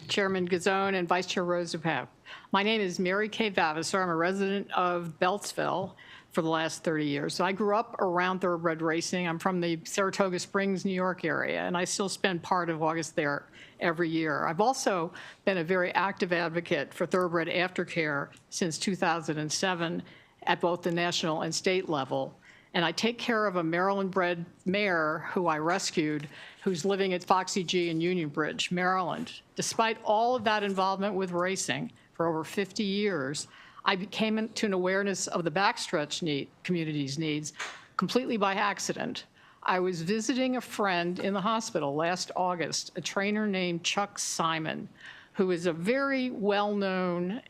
Chairman Gazone and Vice Chair Rosenbaum. My name is Mary Kay Vavasor. I'm a resident of Beltsville for the last 30 years. So I grew up around thoroughbred racing. I'm from the Saratoga Springs, New York area, and I still spend part of August there every year. I've also been a very active advocate for thoroughbred aftercare since 2007 at both the national and state level. And I take care of a Maryland-bred mare who I rescued, who's living at Foxy G in Union Bridge, Maryland. Despite all of that involvement with racing for over 50 years, I came into an awareness of the Backstretch community's needs completely by accident. I was visiting a friend in the hospital last August, a trainer named Chuck Simon, who is a very well-known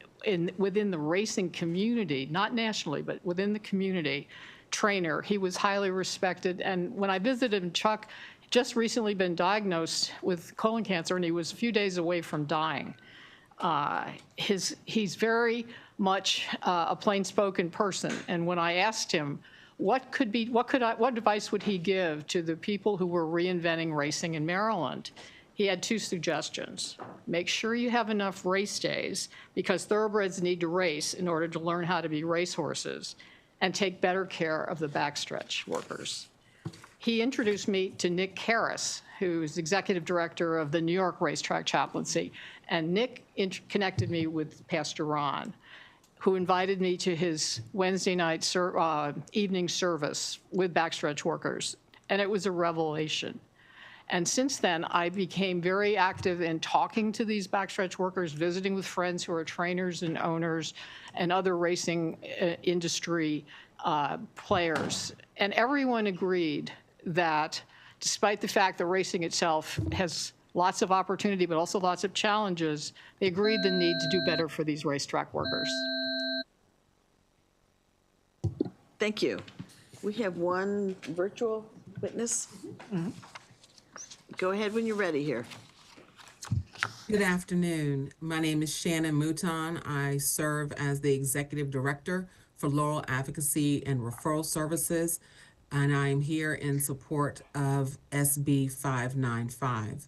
within the racing community, not nationally, but within the community, trainer. He was highly respected, and when I visited him, Chuck had just recently been diagnosed with colon cancer, and he was a few days away from dying. He's very much a plain-spoken person, and when I asked him what advice would he give to the people who were reinventing racing in Maryland, he had 2 suggestions. Make sure you have enough race days, because thoroughbreds need to race in order to learn how to be racehorses, and take better care of the backstretch workers. He introduced me to Nick Harris, who's executive director of the New York Racetrack Chaplaincy, and Nick connected me with Pastor Ron, who invited me to his Wednesday night evening service with backstretch workers, and it was a revelation. And since then, I became very active in talking to these backstretch workers, visiting with friends who are trainers and owners and other racing industry players. And everyone agreed that despite the fact that racing itself has lots of opportunity, but also lots of challenges, they agreed the need to do better for these racetrack workers. Thank you. We have one virtual witness. Mm-hmm. Go ahead when you're ready here. Good afternoon. My name is Shannon Mouton. I serve as the Executive Director for Laurel Advocacy and Referral Services, and I am here in support of SB 595.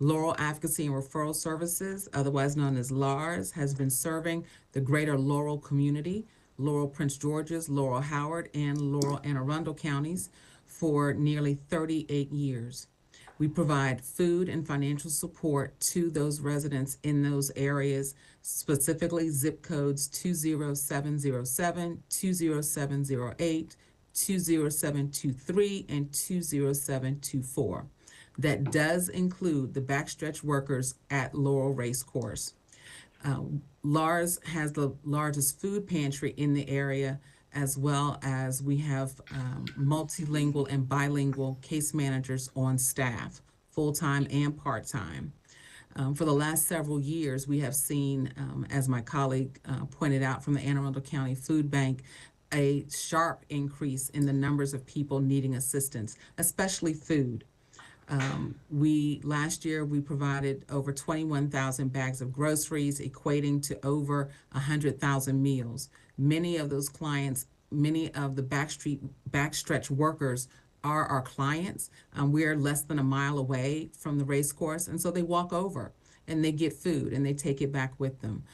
Laurel Advocacy and Referral Services, otherwise known as LARS, has been serving the greater Laurel community, Laurel Prince George's, Laurel Howard, and Laurel Anne Arundel counties for nearly 38 years. We provide food and financial support to those residents in those areas, specifically zip codes 20707, 20708, 20723, and 20724. That does include the backstretch workers at Laurel Racecourse. LARS has the largest food pantry in the area as well as we have multilingual and bilingual case managers on staff, full-time and part-time. For the last several years, we have seen, as my colleague pointed out from the Anne Arundel County Food Bank, a sharp increase in the numbers of people needing assistance, especially food. Last year, we provided over 21,000 bags of groceries, equating to over 100,000 meals. Many of those clients, many of the Backstretch workers are our clients. We're less than a mile away from the race course, and so they walk over and they get food and they take it back with them.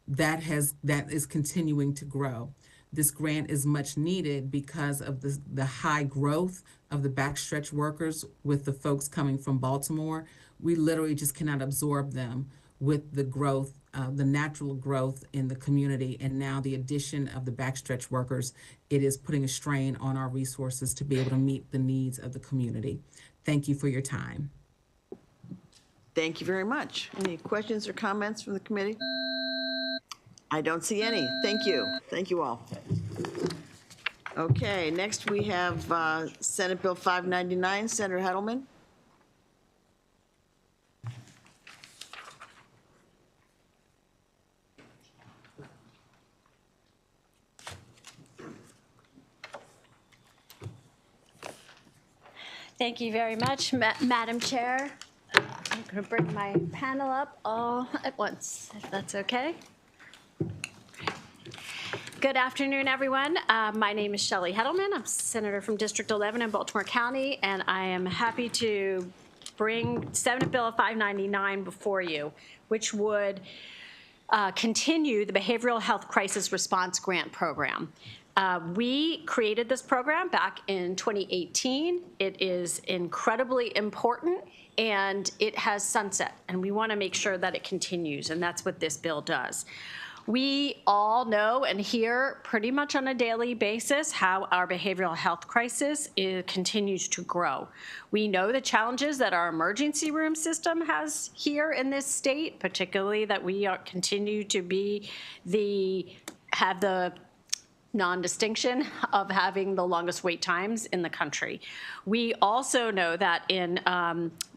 That is continuing to grow. This grant is much needed because of the high growth of the Backstretch workers with the folks coming from Baltimore. We literally just cannot absorb them with the growth, the natural growth in the community, and now the addition of the Backstretch workers, it is putting a strain on our resources to be able to meet the needs of the community. Thank you for your time. Thank you very much. Any questions or comments from the committee? I don't see any. Thank you. Thank you all. Okay, next we have Senate Bill 599, Senator Hedelman. Thank you very much, Madam Chair. I'm going to bring my panel up all at once, if that's okay. Good afternoon, everyone. My name is Shelley Hedelman. I'm Senator from District 11 in Baltimore County, and I am happy to bring Senate Bill 599 before you, which would continue the Behavioral Health Crisis Response Grant Program. We created this program back in 2018. It is incredibly important, and it has sunset, and we want to make sure that it continues, and that's what this bill does. We all know and hear pretty much on a daily basis how our behavioral health crisis continues to grow. We know the challenges that our emergency room system has here in this state, particularly that we continue to be have the non-distinction of having the longest wait times in the country. We also know that in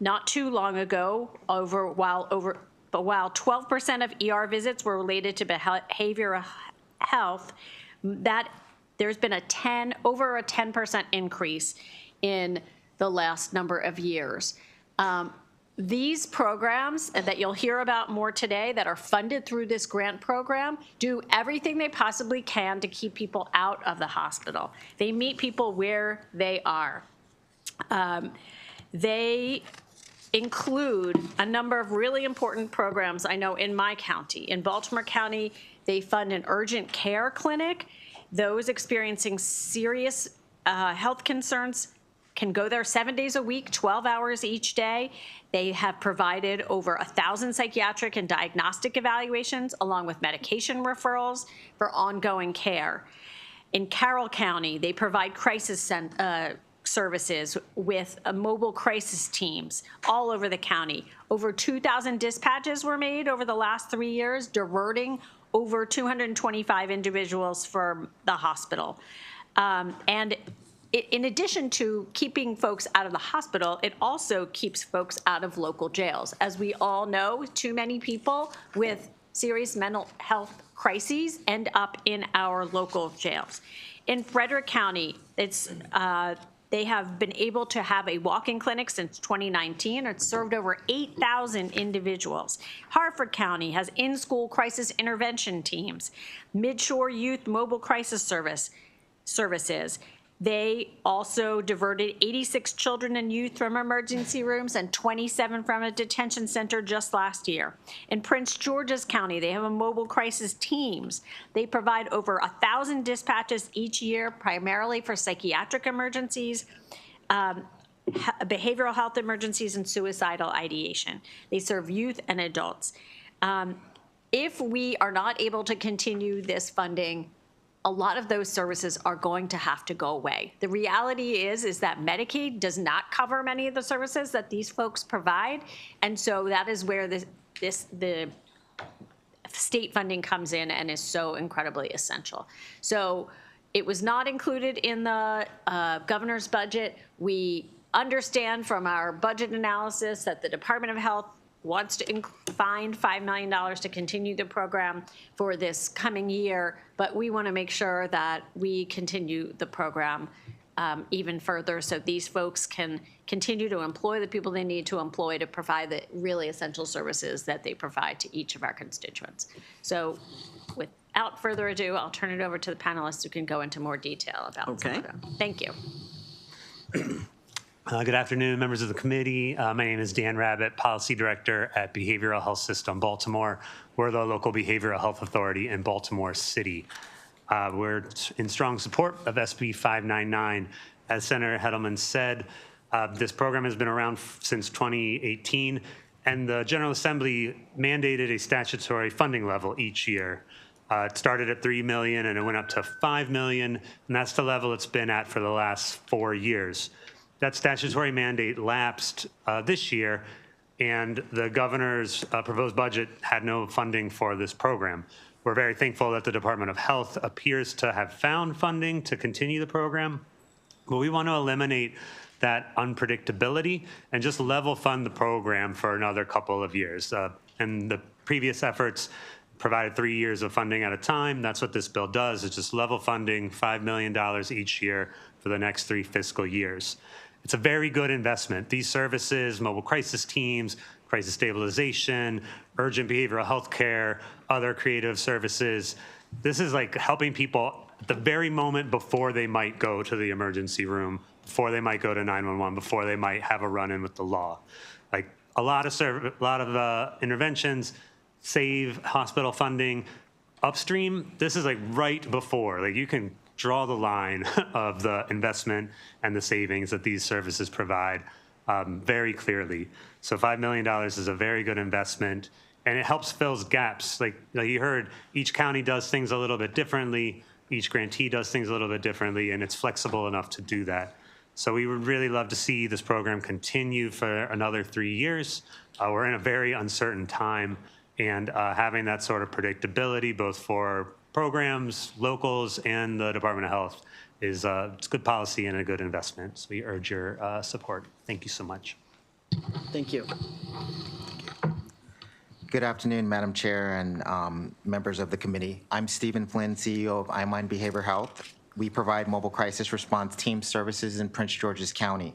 not too long ago, while 12% of ER visits were related to behavioral health, that there's been over a 10% increase in the last number of years. These programs that you'll hear about more today that are funded through this grant program do everything they possibly can to keep people out of the hospital. They meet people where they are. They include a number of really important programs I know in my county. In Baltimore County, they fund an urgent care clinic. Those experiencing serious health concerns can go there 7 days a week, 12 hours each day. They have provided over 1,000 psychiatric and diagnostic evaluations, along with medication referrals for ongoing care. In Carroll County, they provide crisis services with mobile crisis teams all over the county. Over 2,000 dispatches were made over the last 3 years, diverting over 225 individuals from the hospital. And in addition to keeping folks out of the hospital, it also keeps folks out of local jails. As we all know, too many people with serious mental health crises end up in our local jails. In Frederick County, they have been able to have a walk-in clinic since 2019. It's served over 8,000 individuals. Harford County has in-school crisis intervention teams, Midshore Youth Mobile Crisis Services. They also diverted 86 children and youth from emergency rooms and 27 from a detention center just last year. In Prince George's County, they have a mobile crisis teams. They provide over 1,000 dispatches each year, primarily for psychiatric emergencies, behavioral health emergencies, and suicidal ideation. They serve youth and adults. If we are not able to continue this funding, a lot of those services are going to have to go away. The reality is that Medicaid does not cover many of the services that these folks provide, and so that is where the state funding comes in and is so incredibly essential. So it was not included in the governor's budget. We understand from our budget analysis that the Department of Health wants to find $5 million to continue the program for this coming year, but we want to make sure that we continue the program even further so these folks can continue to employ the people they need to employ to provide the really essential services that they provide to each of our constituents. So without further ado, I'll turn it over to the panelists who can go into more detail about some of them. Thank you. Good afternoon, members of the committee. My name is Dan Rabbit, Policy Director at Behavioral Health System Baltimore. We're the local behavioral health authority in Baltimore City. We're in strong support of SB 599. As Senator Hedelman said, this program has been around since 2018, and the General Assembly mandated a statutory funding level each year. It started at $3 million and it went up to $5 million, and that's the level it's been at for the last 4 years. That statutory mandate lapsed this year, and the governor's proposed budget had no funding for this program. We're very thankful that the Department of Health appears to have found funding to continue the program, but we want to eliminate that unpredictability and just level fund the program for another couple of years. And the previous efforts provided 3 years of funding at a time. That's what this bill does. It's just level funding $5 million each year for the next 3 fiscal years. It's a very good investment. These services, mobile crisis teams, crisis stabilization, urgent behavioral health care, other creative services, this is like helping people at the very moment before they might go to the emergency room, before they might go to 911, before they might have a run-in with the law. Like a lot of interventions save hospital funding upstream. This is like right before, like you can draw the line of the investment and the savings that these services provide very clearly. So $5 million is a very good investment, and it helps fill gaps. Like you heard, each county does things a little bit differently, each grantee does things a little bit differently, and it's flexible enough to do that. So we would really love to see this program continue for another 3 years. We're in a very uncertain time, and having that sort of predictability, both for programs, locals, and the Department of Health is it's good policy and a good investment. So we urge your support. Thank you so much. Thank you. Good afternoon, Madam Chair and members of the committee. I'm Stephen Flynn, CEO of iMind Behavioral Health. We provide mobile crisis response team services in Prince George's County.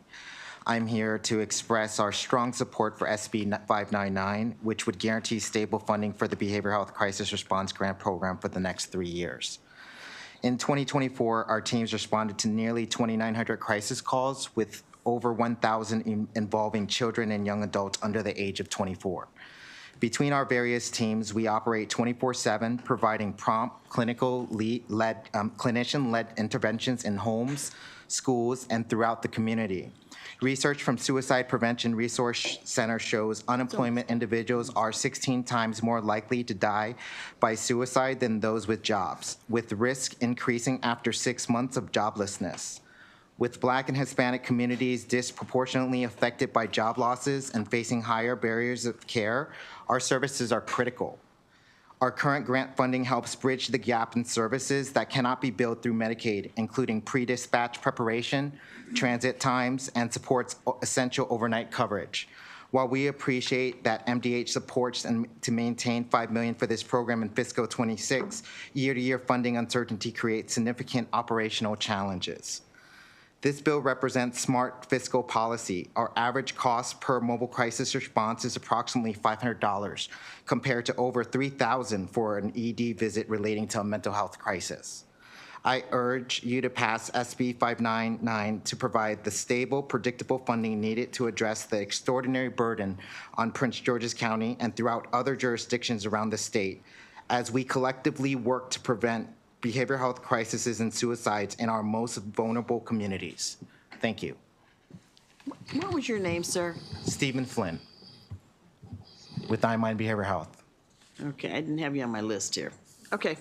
I'm here to express our strong support for SB 599, which would guarantee stable funding for the Behavioral Health Crisis Response Grant Program for the next 3 years. In 2024, our teams responded to nearly 2,900 crisis calls, with over 1,000 involving children and young adults under the age of 24. Between our various teams, we operate 24/7, providing prompt clinician-led interventions in homes, schools, and throughout the community. Research from Suicide Prevention Resource Center shows unemployment individuals are 16 times more likely to die by suicide than those with jobs, with risk increasing after 6 months of joblessness. With Black and Hispanic communities disproportionately affected by job losses and facing higher barriers of care, our services are critical. Our current grant funding helps bridge the gap in services that cannot be billed through Medicaid, including pre-dispatch preparation, transit times, and supports essential overnight coverage. While we appreciate that MDH supports to maintain $5 million for this program in fiscal 26, year-to-year funding uncertainty creates significant operational challenges. This bill represents smart fiscal policy. Our average cost per mobile crisis response is approximately $500, compared to over $3,000 for an ED visit relating to a mental health crisis. I urge you to pass SB 599 to provide the stable, predictable funding needed to address the extraordinary burden on Prince George's County and throughout other jurisdictions around the state, as we collectively work to prevent behavioral health crises and suicides in our most vulnerable communities. Thank you. What was your name, sir? Stephen Flynn with iMind Behavioral Health. Okay, I didn't have you on my list here. Okay.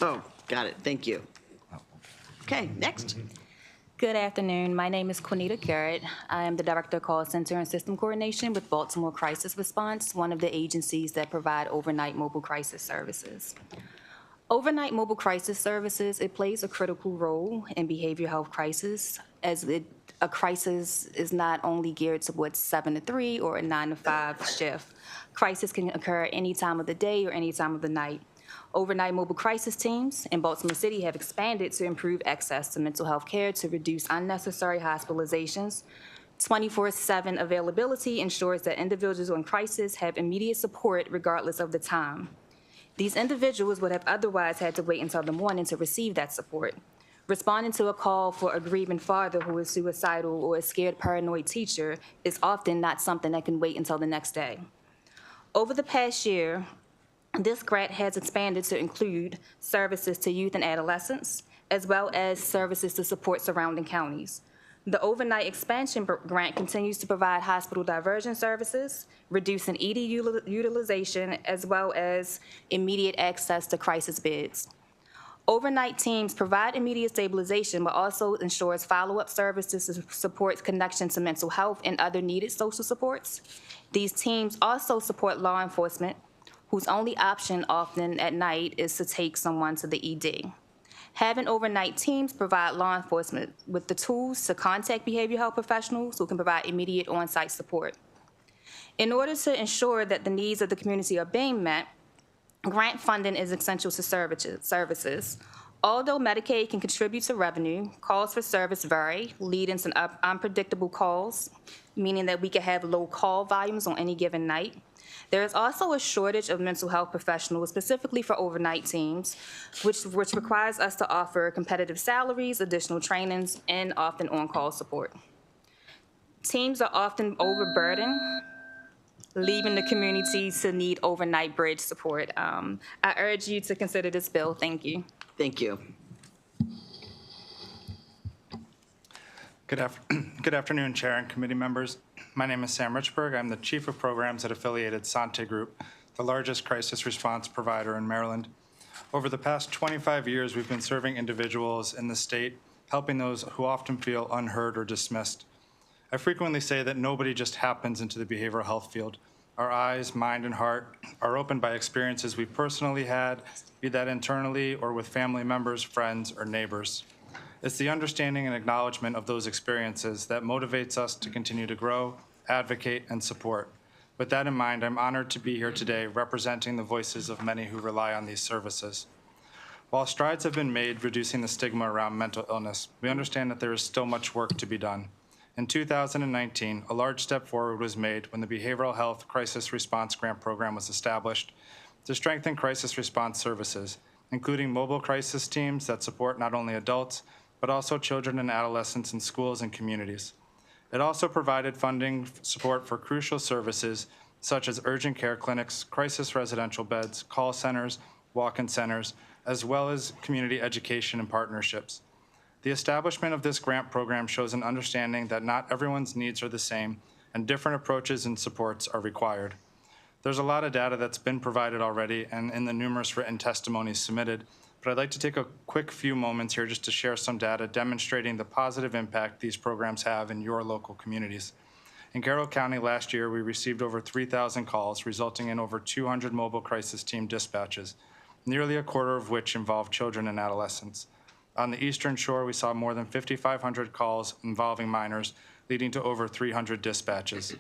Oh, got it. Thank you. Okay, next. Good afternoon. My name is Quinita Garrett. I am the Director of Call Center and System Coordination with Baltimore Crisis Response, one of the agencies that provide overnight mobile crisis services. Overnight mobile crisis services, it plays a critical role in behavioral health crisis, as a crisis is not only geared towards 7 to 3 or a 9 to 5 shift. Crisis can occur any time of the day or any time of the night. Overnight mobile crisis teams in Baltimore City have expanded to improve access to mental health care to reduce unnecessary hospitalizations. 24/7 availability ensures that individuals in crisis have immediate support regardless of the time. These individuals would have otherwise had to wait until the morning to receive that support. Responding to a call for a grieving father who is suicidal or a scared paranoid teacher is often not something that can wait until the next day. Over the past year, this grant has expanded to include services to youth and adolescents, as well as services to support surrounding counties. The overnight expansion grant continues to provide hospital diversion services, reducing ED utilization, as well as immediate access to crisis beds. Overnight teams provide immediate stabilization, but also ensures follow-up services to support connection to mental health and other needed social supports. These teams also support law enforcement, whose only option often at night is to take someone to the ED. Having overnight teams provide law enforcement with the tools to contact behavioral health professionals who can provide immediate on-site support. In order to ensure that the needs of the community are being met, grant funding is essential to services. Although Medicaid can contribute to revenue, calls for service vary, leading to unpredictable calls, meaning that we can have low call volumes on any given night. There is also a shortage of mental health professionals, specifically for overnight teams, which requires us to offer competitive salaries, additional trainings, and often on-call support. Teams are often overburdened, leaving the community to need overnight bridge support. I urge you to consider this bill. Thank you. Thank you. Good afternoon, Chair and committee members. My name is Sam Richburg. I'm the Chief of Programs at affiliated Sante Group, the largest crisis response provider in Maryland. Over the past 25 years, we've been serving individuals in the state, helping those who often feel unheard or dismissed. I frequently say that nobody just happens into the behavioral health field. Our eyes, mind, and heart are opened by experiences we've personally had, be that internally or with family members, friends, or neighbors. It's the understanding and acknowledgement of those experiences that motivates us to continue to grow, advocate, and support. With that in mind, I'm honored to be here today representing the voices of many who rely on these services. While strides have been made reducing the stigma around mental illness, we understand that there is still much work to be done. In 2019, a large step forward was made when the Behavioral Health Crisis Response Grant Program was established to strengthen crisis response services, including mobile crisis teams that support not only adults, but also children and adolescents in schools and communities. It also provided funding support for crucial services such as urgent care clinics, crisis residential beds, call centers, walk-in centers, as well as community education and partnerships. The establishment of this grant program shows an understanding that not everyone's needs are the same and different approaches and supports are required. There's a lot of data that's been provided already and in the numerous written testimonies submitted, but I'd like to take a quick few moments here just to share some data demonstrating the positive impact these programs have in your local communities. In Carroll County last year, we received over 3,000 calls, resulting in over 200 mobile crisis team dispatches, nearly a quarter of which involved children and adolescents. On the Eastern Shore, we saw more than 5,500 calls involving minors, leading to over 300 dispatches.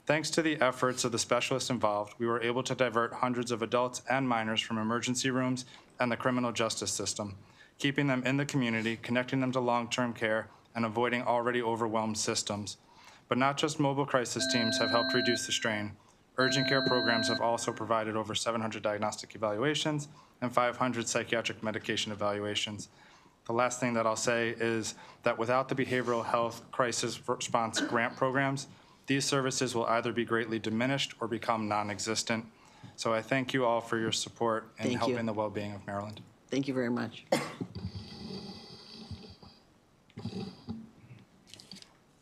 Thanks to the efforts of the specialists involved, we were able to divert hundreds of adults and minors from emergency rooms and the criminal justice system, keeping them in the community, connecting them to long-term care, and avoiding already overwhelmed systems. But not just mobile crisis teams have helped reduce the strain. Urgent care programs have also provided over 700 diagnostic evaluations and 500 psychiatric medication evaluations. The last thing that I'll say is that without the behavioral health crisis response grant programs, these services will either be greatly diminished or become non-existent. So I thank you all for your support in helping the well-being of Maryland. Thank you very much.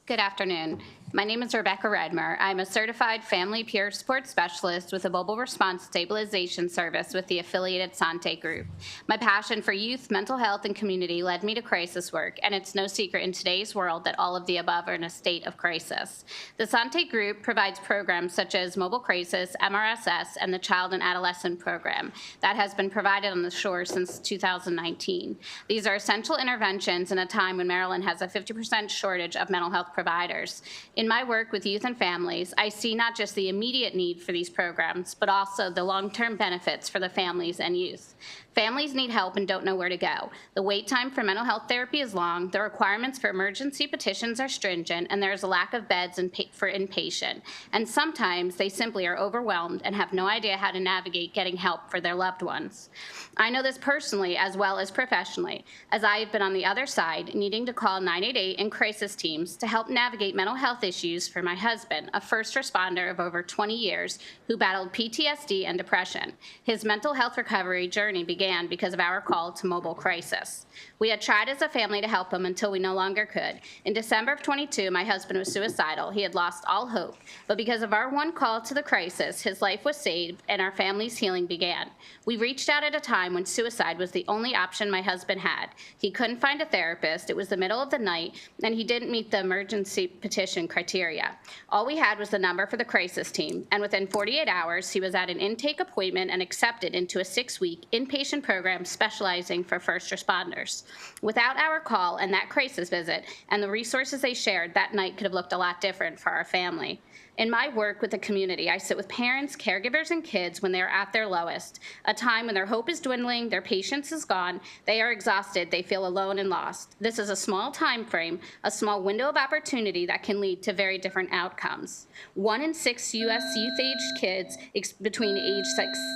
Good afternoon. My name is Rebecca Redmer. I'm a certified family peer support specialist with a mobile response stabilization service with the affiliated Sante Group. My passion for youth, mental health, and community led me to crisis work, and it's no secret in today's world that all of the above are in a state of crisis. The Sante Group provides programs such as Mobile Crisis, MRSS, and the Child and Adolescent Program that has been provided on the shore since 2019. These are essential interventions in a time when Maryland has a 50% shortage of mental health providers. In my work with youth and families, I see not just the immediate need for these programs, but also the long-term benefits for the families and youth. Families need help and don't know where to go. The wait time for mental health therapy is long, the requirements for emergency petitions are stringent, and there is a lack of beds for inpatient. And sometimes they simply are overwhelmed and have no idea how to navigate getting help for their loved ones. I know this personally as well as professionally, as I have been on the other side, needing to call 988 and crisis teams to help navigate mental health issues for my husband, a first responder of over 20 years who battled PTSD and depression. His mental health recovery journey began because of our call to Mobile Crisis. We had tried as a family to help him until we no longer could. In December of 22, my husband was suicidal. He had lost all hope, but because of our one call to the crisis, his life was saved and our family's healing began. We reached out at a time when suicide was the only option my husband had. He couldn't find a therapist, it was the middle of the night, and he didn't meet the emergency petition criteria. All we had was the number for the crisis team, and within 48 hours, he was at an intake appointment and accepted into a 6-week inpatient program specializing for first responders. Without our call and that crisis visit and the resources they shared, that night could have looked a lot different for our family. In my work with the community, I sit with parents, caregivers, and kids when they are at their lowest, a time when their hope is dwindling, their patience is gone, they are exhausted, they feel alone and lost. This is a small time frame, a small window of opportunity that can lead to very different outcomes. 1 in 6 U.S. youth-aged kids between age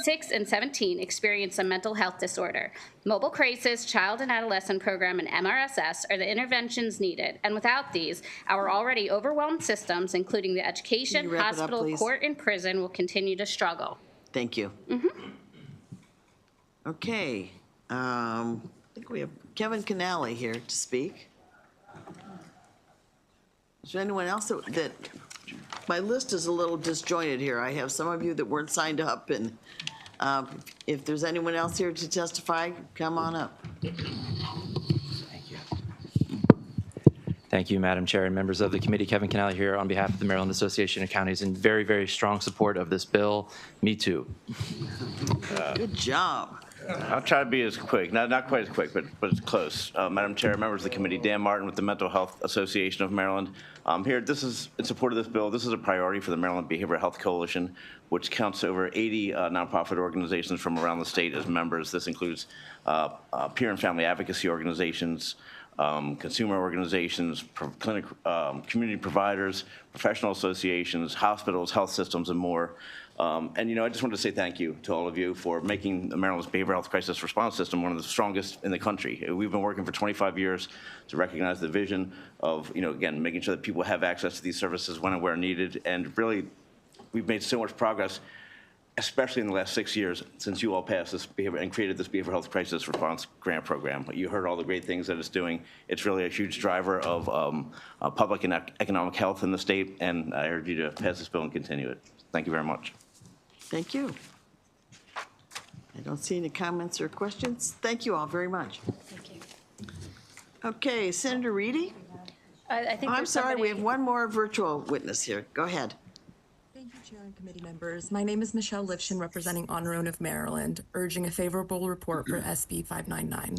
6 and 17 experience a mental health disorder. Mobile Crisis, Child and Adolescent Program, and MRSS are the interventions needed, and without these, our already overwhelmed systems, including the education, hospital, court, and prison, will continue to struggle. Thank you. Okay, I think we have Kevin Canale here to speak. Is there anyone else that, my list is a little disjointed here. I have some of you that weren't signed up, and if there's anyone else here to testify, come on up. Thank you, Madam Chair and members of the committee. Kevin Canale here on behalf of the Maryland Association of Counties in very, very strong support of this bill. Me too. Good job. I'll try to be as quick, not quite as quick, but it's close. Madam Chair, members of the committee, Dan Martin with the Mental Health Association of Maryland. Here, this is in support of this bill. This is a priority for the Maryland Behavioral Health Coalition, which counts over 80 nonprofit organizations from around the state as members. This includes peer and family advocacy organizations, consumer organizations, community providers, professional associations, hospitals, health systems, and more. And, I just wanted to say thank you to all of you for making the Maryland's behavioral health crisis response system one of the strongest in the country. We've been working for 25 years to recognize the vision of, again, making sure that people have access to these services when and where needed. And really, we've made so much progress, especially in the last 6 years since you all passed this and created this behavioral health crisis response grant program. You heard all the great things that it's doing. It's really a huge driver of public and economic health in the state, and I urge you to pass this bill and continue it. Thank you very much. Thank you. I don't see any comments or questions. Thank you all very much. Thank you. Okay, Senator Reedy? I think I'm sorry, we have one more virtual witness here. Go ahead. Thank you, Chair and committee members. My name is Michelle Lifshin, representing Honor Own of Maryland, urging a favorable report for SB 599.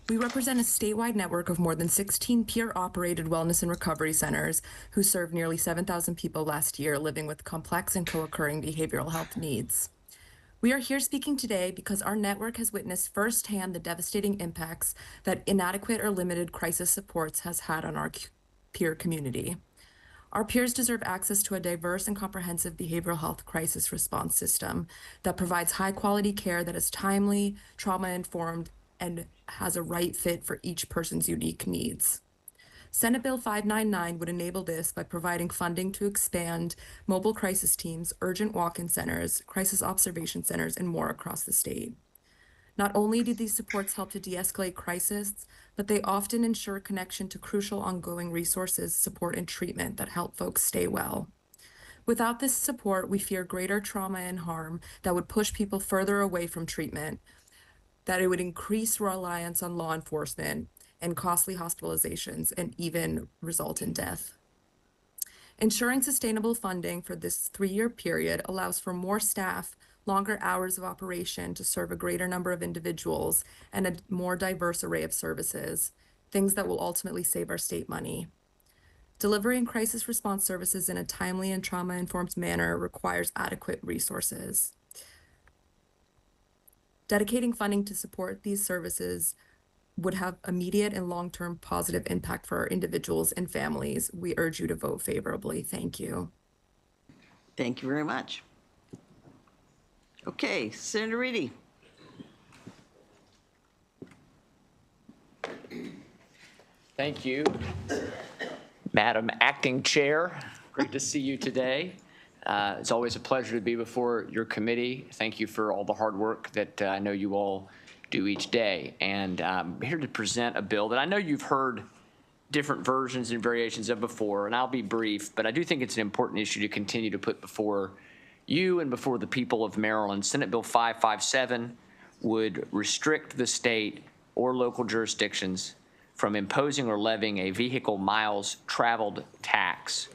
We represent a statewide network of more than 16 peer-operated wellness and recovery centers who served nearly 7,000 people last year living with complex and co-occurring behavioral health needs. We are here speaking today because our network has witnessed firsthand the devastating impacts that inadequate or limited crisis supports has had on our peer community. Our peers deserve access to a diverse and comprehensive behavioral health crisis response system that provides high-quality care that is timely, trauma-informed, and has a right fit for each person's unique needs. Senate Bill 599 would enable this by providing funding to expand mobile crisis teams, urgent walk-in centers, crisis observation centers, and more across the state. Not only do these supports help to de-escalate crisis, but they often ensure connection to crucial ongoing resources, support, and treatment that help folks stay well. Without this support, we fear greater trauma and harm that would push people further away from treatment, that it would increase reliance on law enforcement and costly hospitalizations, and even result in death. Ensuring sustainable funding for this 3-year period allows for more staff, longer hours of operation to serve a greater number of individuals, and a more diverse array of services, things that will ultimately save our state money. Delivering crisis response services in a timely and trauma-informed manner requires adequate resources. Dedicating funding to support these services would have immediate and long-term positive impact for our individuals and families. We urge you to vote favorably. Thank you. Thank you very much. Okay, Senator Reedy. Thank you. Madam Acting Chair, great to see you today. It's always a pleasure to be before your committee. Thank you for all the hard work that I know you all do each day. And I'm here to present a bill that I know you've heard different versions and variations of before, and I'll be brief, but I do think it's an important issue to continue to put before you and before the people of Maryland. Senate Bill 557 would restrict the state or local jurisdictions from imposing or levying a vehicle miles traveled tax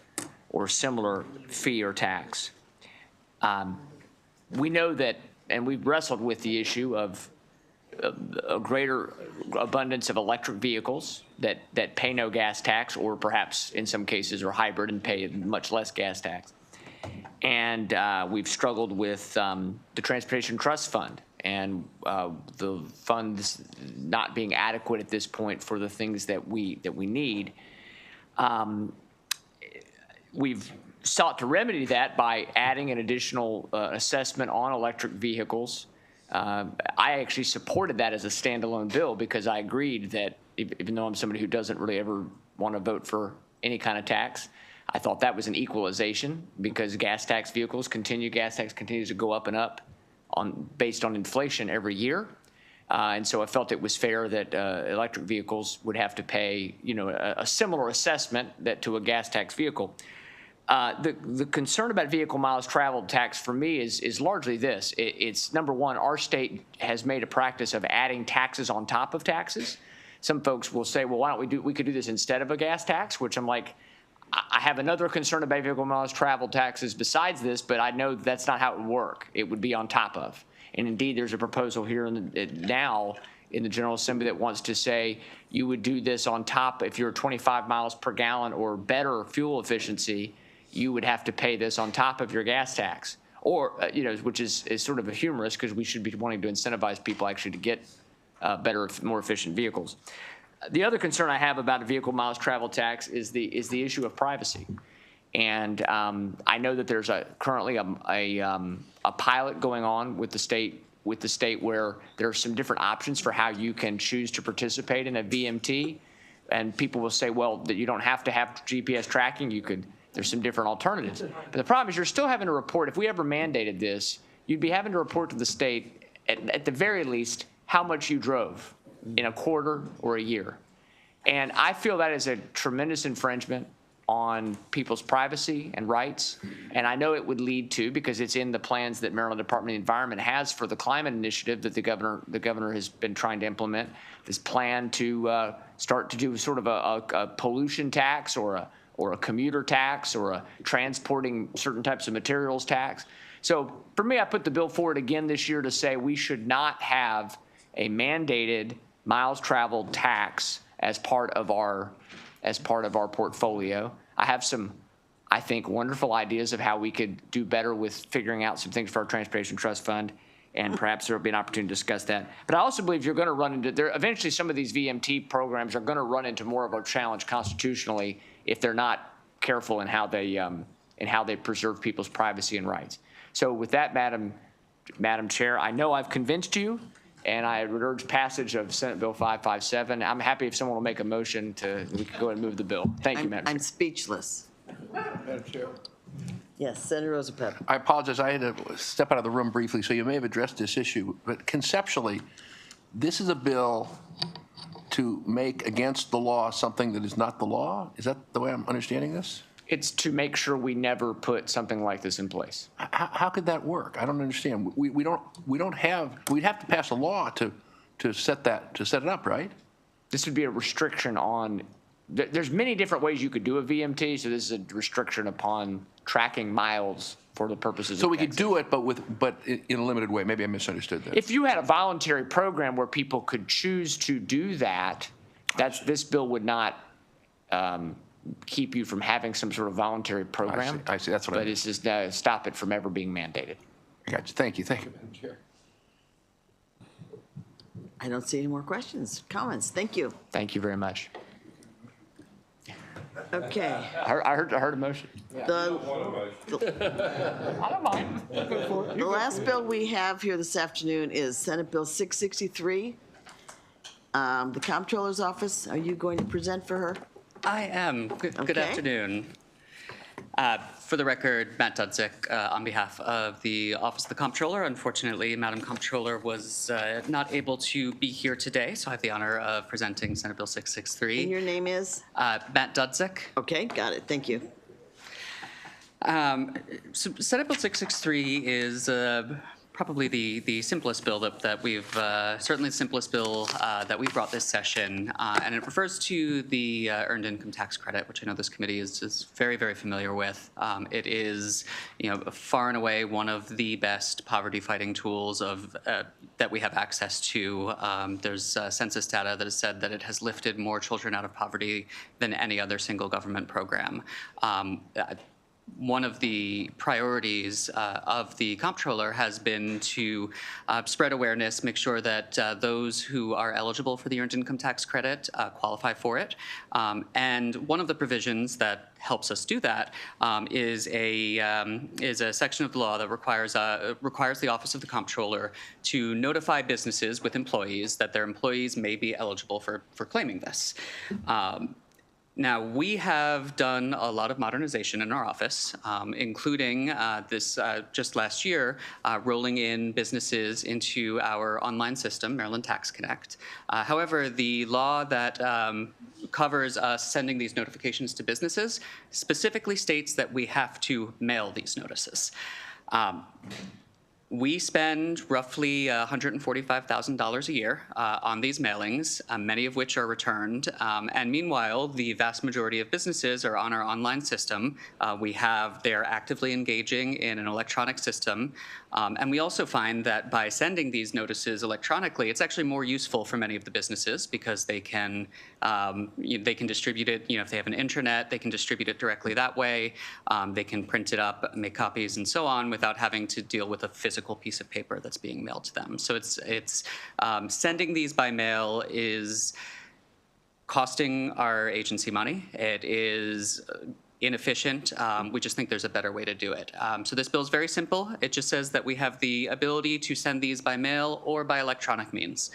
or similar fee or tax. We know that, and we've wrestled with the issue of a greater abundance of electric vehicles that pay no gas tax, or perhaps in some cases are hybrid and pay much less gas tax. And we've struggled with the Transportation Trust Fund and the funds not being adequate at this point for the things that we need. We've sought to remedy that by adding an additional assessment on electric vehicles. I actually supported that as a standalone bill because I agreed that even though I'm somebody who doesn't really ever want to vote for any kind of tax, I thought that was an equalization because gas tax continues to go up and up based on inflation every year. And so I felt it was fair that electric vehicles would have to pay, a similar assessment to a gas tax vehicle. The concern about vehicle miles traveled tax for me is largely this. It's number one, our state has made a practice of adding taxes on top of taxes. Some folks will say, well, why don't we could do this instead of a gas tax, which I'm like, I have another concern about vehicle miles traveled taxes besides this, but I know that's not how it would work. It would be on top of. And indeed, there's a proposal here now in the General Assembly that wants to say you would do this on top. If you're 25 miles per gallon or better fuel efficiency, you would have to pay this on top of your gas tax, or which is sort of a humorous because we should be wanting to incentivize people actually to get better, more efficient vehicles. The other concern I have about a vehicle miles travel tax is the issue of privacy, and I know that there's currently a pilot going on with the state where there are some different options for how you can choose to participate in a VMT, and people will say, well, that you don't have to have GPS tracking. There's some different alternatives. But the problem is you're still having to report, if we ever mandated this, you'd be having to report to the state, at the very least, how much you drove in a quarter or a year. And I feel that is a tremendous infringement on people's privacy and rights. And I know it would lead to, because it's in the plans that Maryland Department of the Environment has for the climate initiative that the governor has been trying to implement, this plan to start to do sort of a pollution tax or a commuter tax or a transporting certain types of materials tax. So for me, I put the bill forward again this year to say we should not have a mandated miles traveled tax as part of our portfolio. I have some, I think, wonderful ideas of how we could do better with figuring out some things for our Transportation Trust Fund, and perhaps there will be an opportunity to discuss that. But I also believe you're going to run into eventually some of these VMT programs are going to run into more of a challenge constitutionally if they're not careful in how they preserve people's privacy and rights. So with that, Madam Chair, I know I've convinced you, and I would urge passage of Senate Bill 557. I'm happy if someone will make a motion we can go ahead and move the bill. Thank you, Madam Chair. I'm speechless. Madam Chair. Yes, Senator Rosapap. I apologize, I had to step out of the room briefly, so you may have addressed this issue, but conceptually, this is a bill to make against the law something that is not the law? Is that the way I'm understanding this? It's to make sure we never put something like this in place. How could that work? I don't understand. We'd have to pass a law to set it up, right? This would be a restriction on, there's many different ways you could do a VMT, so this is a restriction upon tracking miles for the purposes of So we could taxation. do it, but in a limited way. Maybe I misunderstood that. If you had a voluntary program where people could choose to do that, this bill would not keep you from having some sort of voluntary program. I see. That's what I But it's just stop it from ever being mandated. I got you. Thank you, Madam Chair. I don't see any more questions, comments. Thank you. Thank you very much. Okay. I heard a motion. The last bill we have here this afternoon is Senate Bill 663. The Comptroller's Office, are you going to present for her? I am. Good Okay. afternoon. For the record, Matt Dudzik, on behalf of the Office of the Comptroller. Unfortunately, Madam Comptroller was not able to be here today, so I have the honor of presenting Senate Bill 663. And your name is? Matt Dudzik. Okay, got it. Thank you. So Senate Bill 663 is probably the simplest bill that we've, certainly the simplest bill that we've brought this session. And it refers to the earned income tax credit, which I know this committee is very, very familiar with. It is, far and away one of the best poverty fighting tools that we have access to. There's census data that has said that it has lifted more children out of poverty than any other single government program. One of the priorities of the comptroller has been to spread awareness, make sure that those who are eligible for the earned income tax credit qualify for it. And one of the provisions that helps us do that is a section of the law that requires the Office of the Comptroller to notify businesses with employees that their employees may be eligible for claiming this. Now, we have done a lot of modernization in our office, including this just last year, rolling in businesses into our online system, Maryland Tax Connect. However, the law that covers us sending these notifications to businesses specifically states that we have to mail these notices. We spend roughly $145,000 a year on these mailings, many of which are returned. And meanwhile, the vast majority of businesses are on our online system. They are actively engaging in an electronic system. And we also find that by sending these notices electronically, it's actually more useful for many of the businesses because they can distribute it. If they have an intranet, they can distribute it directly that way. They can print it up, make copies, and so on, without having to deal with a physical piece of paper that's being mailed to them. So it's sending these by mail is costing our agency money. It is inefficient. We just think there's a better way to do it. So this bill is very simple. It just says that we have the ability to send these by mail or by electronic means.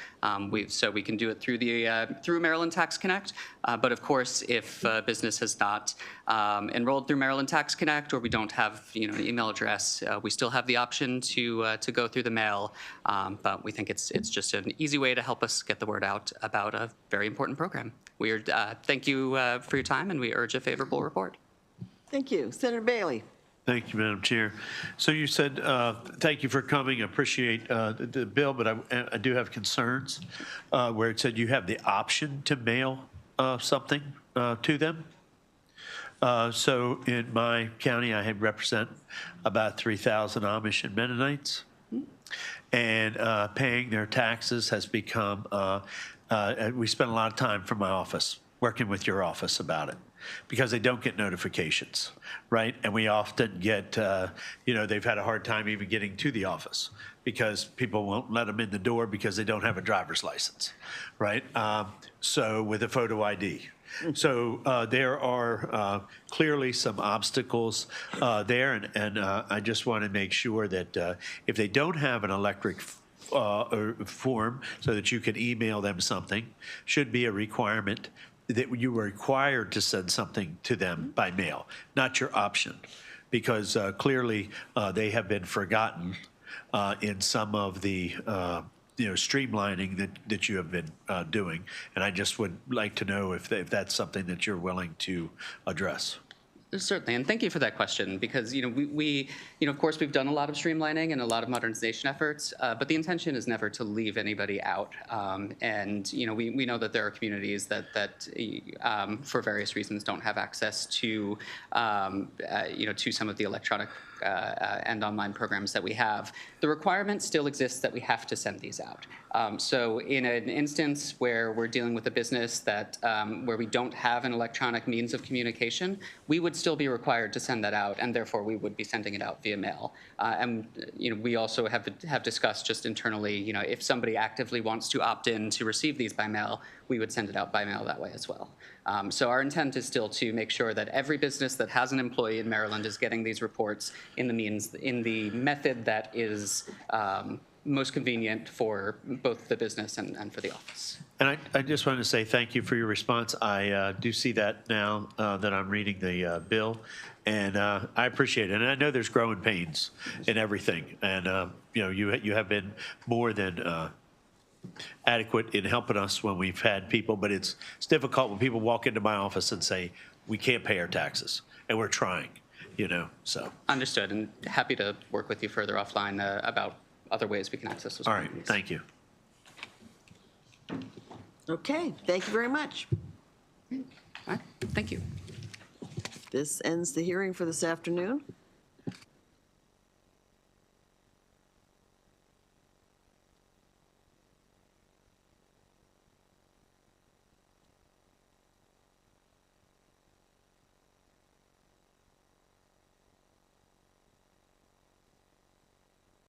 So we can do it through Maryland Tax Connect. But of course, if a business has not enrolled through Maryland Tax Connect, or we don't have an email address, we still have the option to go through the mail. But we think it's just an easy way to help us get the word out about a very important program. Thank you for your time, and we urge a favorable report. Thank you. Senator Bailey. Thank you, Madam Chair. So you said, thank you for coming. I appreciate the bill, but I do have concerns where it said you have the option to mail something to them. So in my county, I represent about 3,000 Amish and Mennonites. And paying their taxes has become, we spend a lot of time from my office working with your office about it, because they don't get notifications, right? And we often get, they've had a hard time even getting to the office because people won't let them in the door because they don't have a driver's license, right? So with a photo ID. So there are clearly some obstacles there, and I just want to make sure that if they don't have an electric form so that you can email them something, should be a requirement that you are required to send something to them by mail, not your option. because clearly they have been forgotten in some of the streamlining that you have been doing. And I just would like to know if that's something that you're willing to address. Certainly, and thank you for that question, because we of course we've done a lot of streamlining and a lot of modernization efforts, but the intention is never to leave anybody out. And we know that there are communities that for various reasons don't have access to to some of the electronic and online programs that we have. The requirement still exists that we have to send these out. So in an instance where we're dealing with a business that where we don't have an electronic means of communication, we would still be required to send that out, and therefore we would be sending it out via mail. And we also have discussed just internally, if somebody actively wants to opt in to receive these by mail, we would send it out by mail that way as well. So our intent is still to make sure that every business that has an employee in Maryland is getting these reports in the method that is most convenient for both the business and for the office. And I just wanted to say thank you for your response. I do see that now that I'm reading the bill, and I appreciate it. And I know there's growing pains in everything, and you have been more than adequate in helping us when we've had people, but it's difficult when people walk into my office and say, we can't pay our taxes, and we're trying, so. Understood, and happy to work with you further offline about other ways we can access those. All right, thank you. Okay, thank you very much. All right, thank you. This ends the hearing for this afternoon.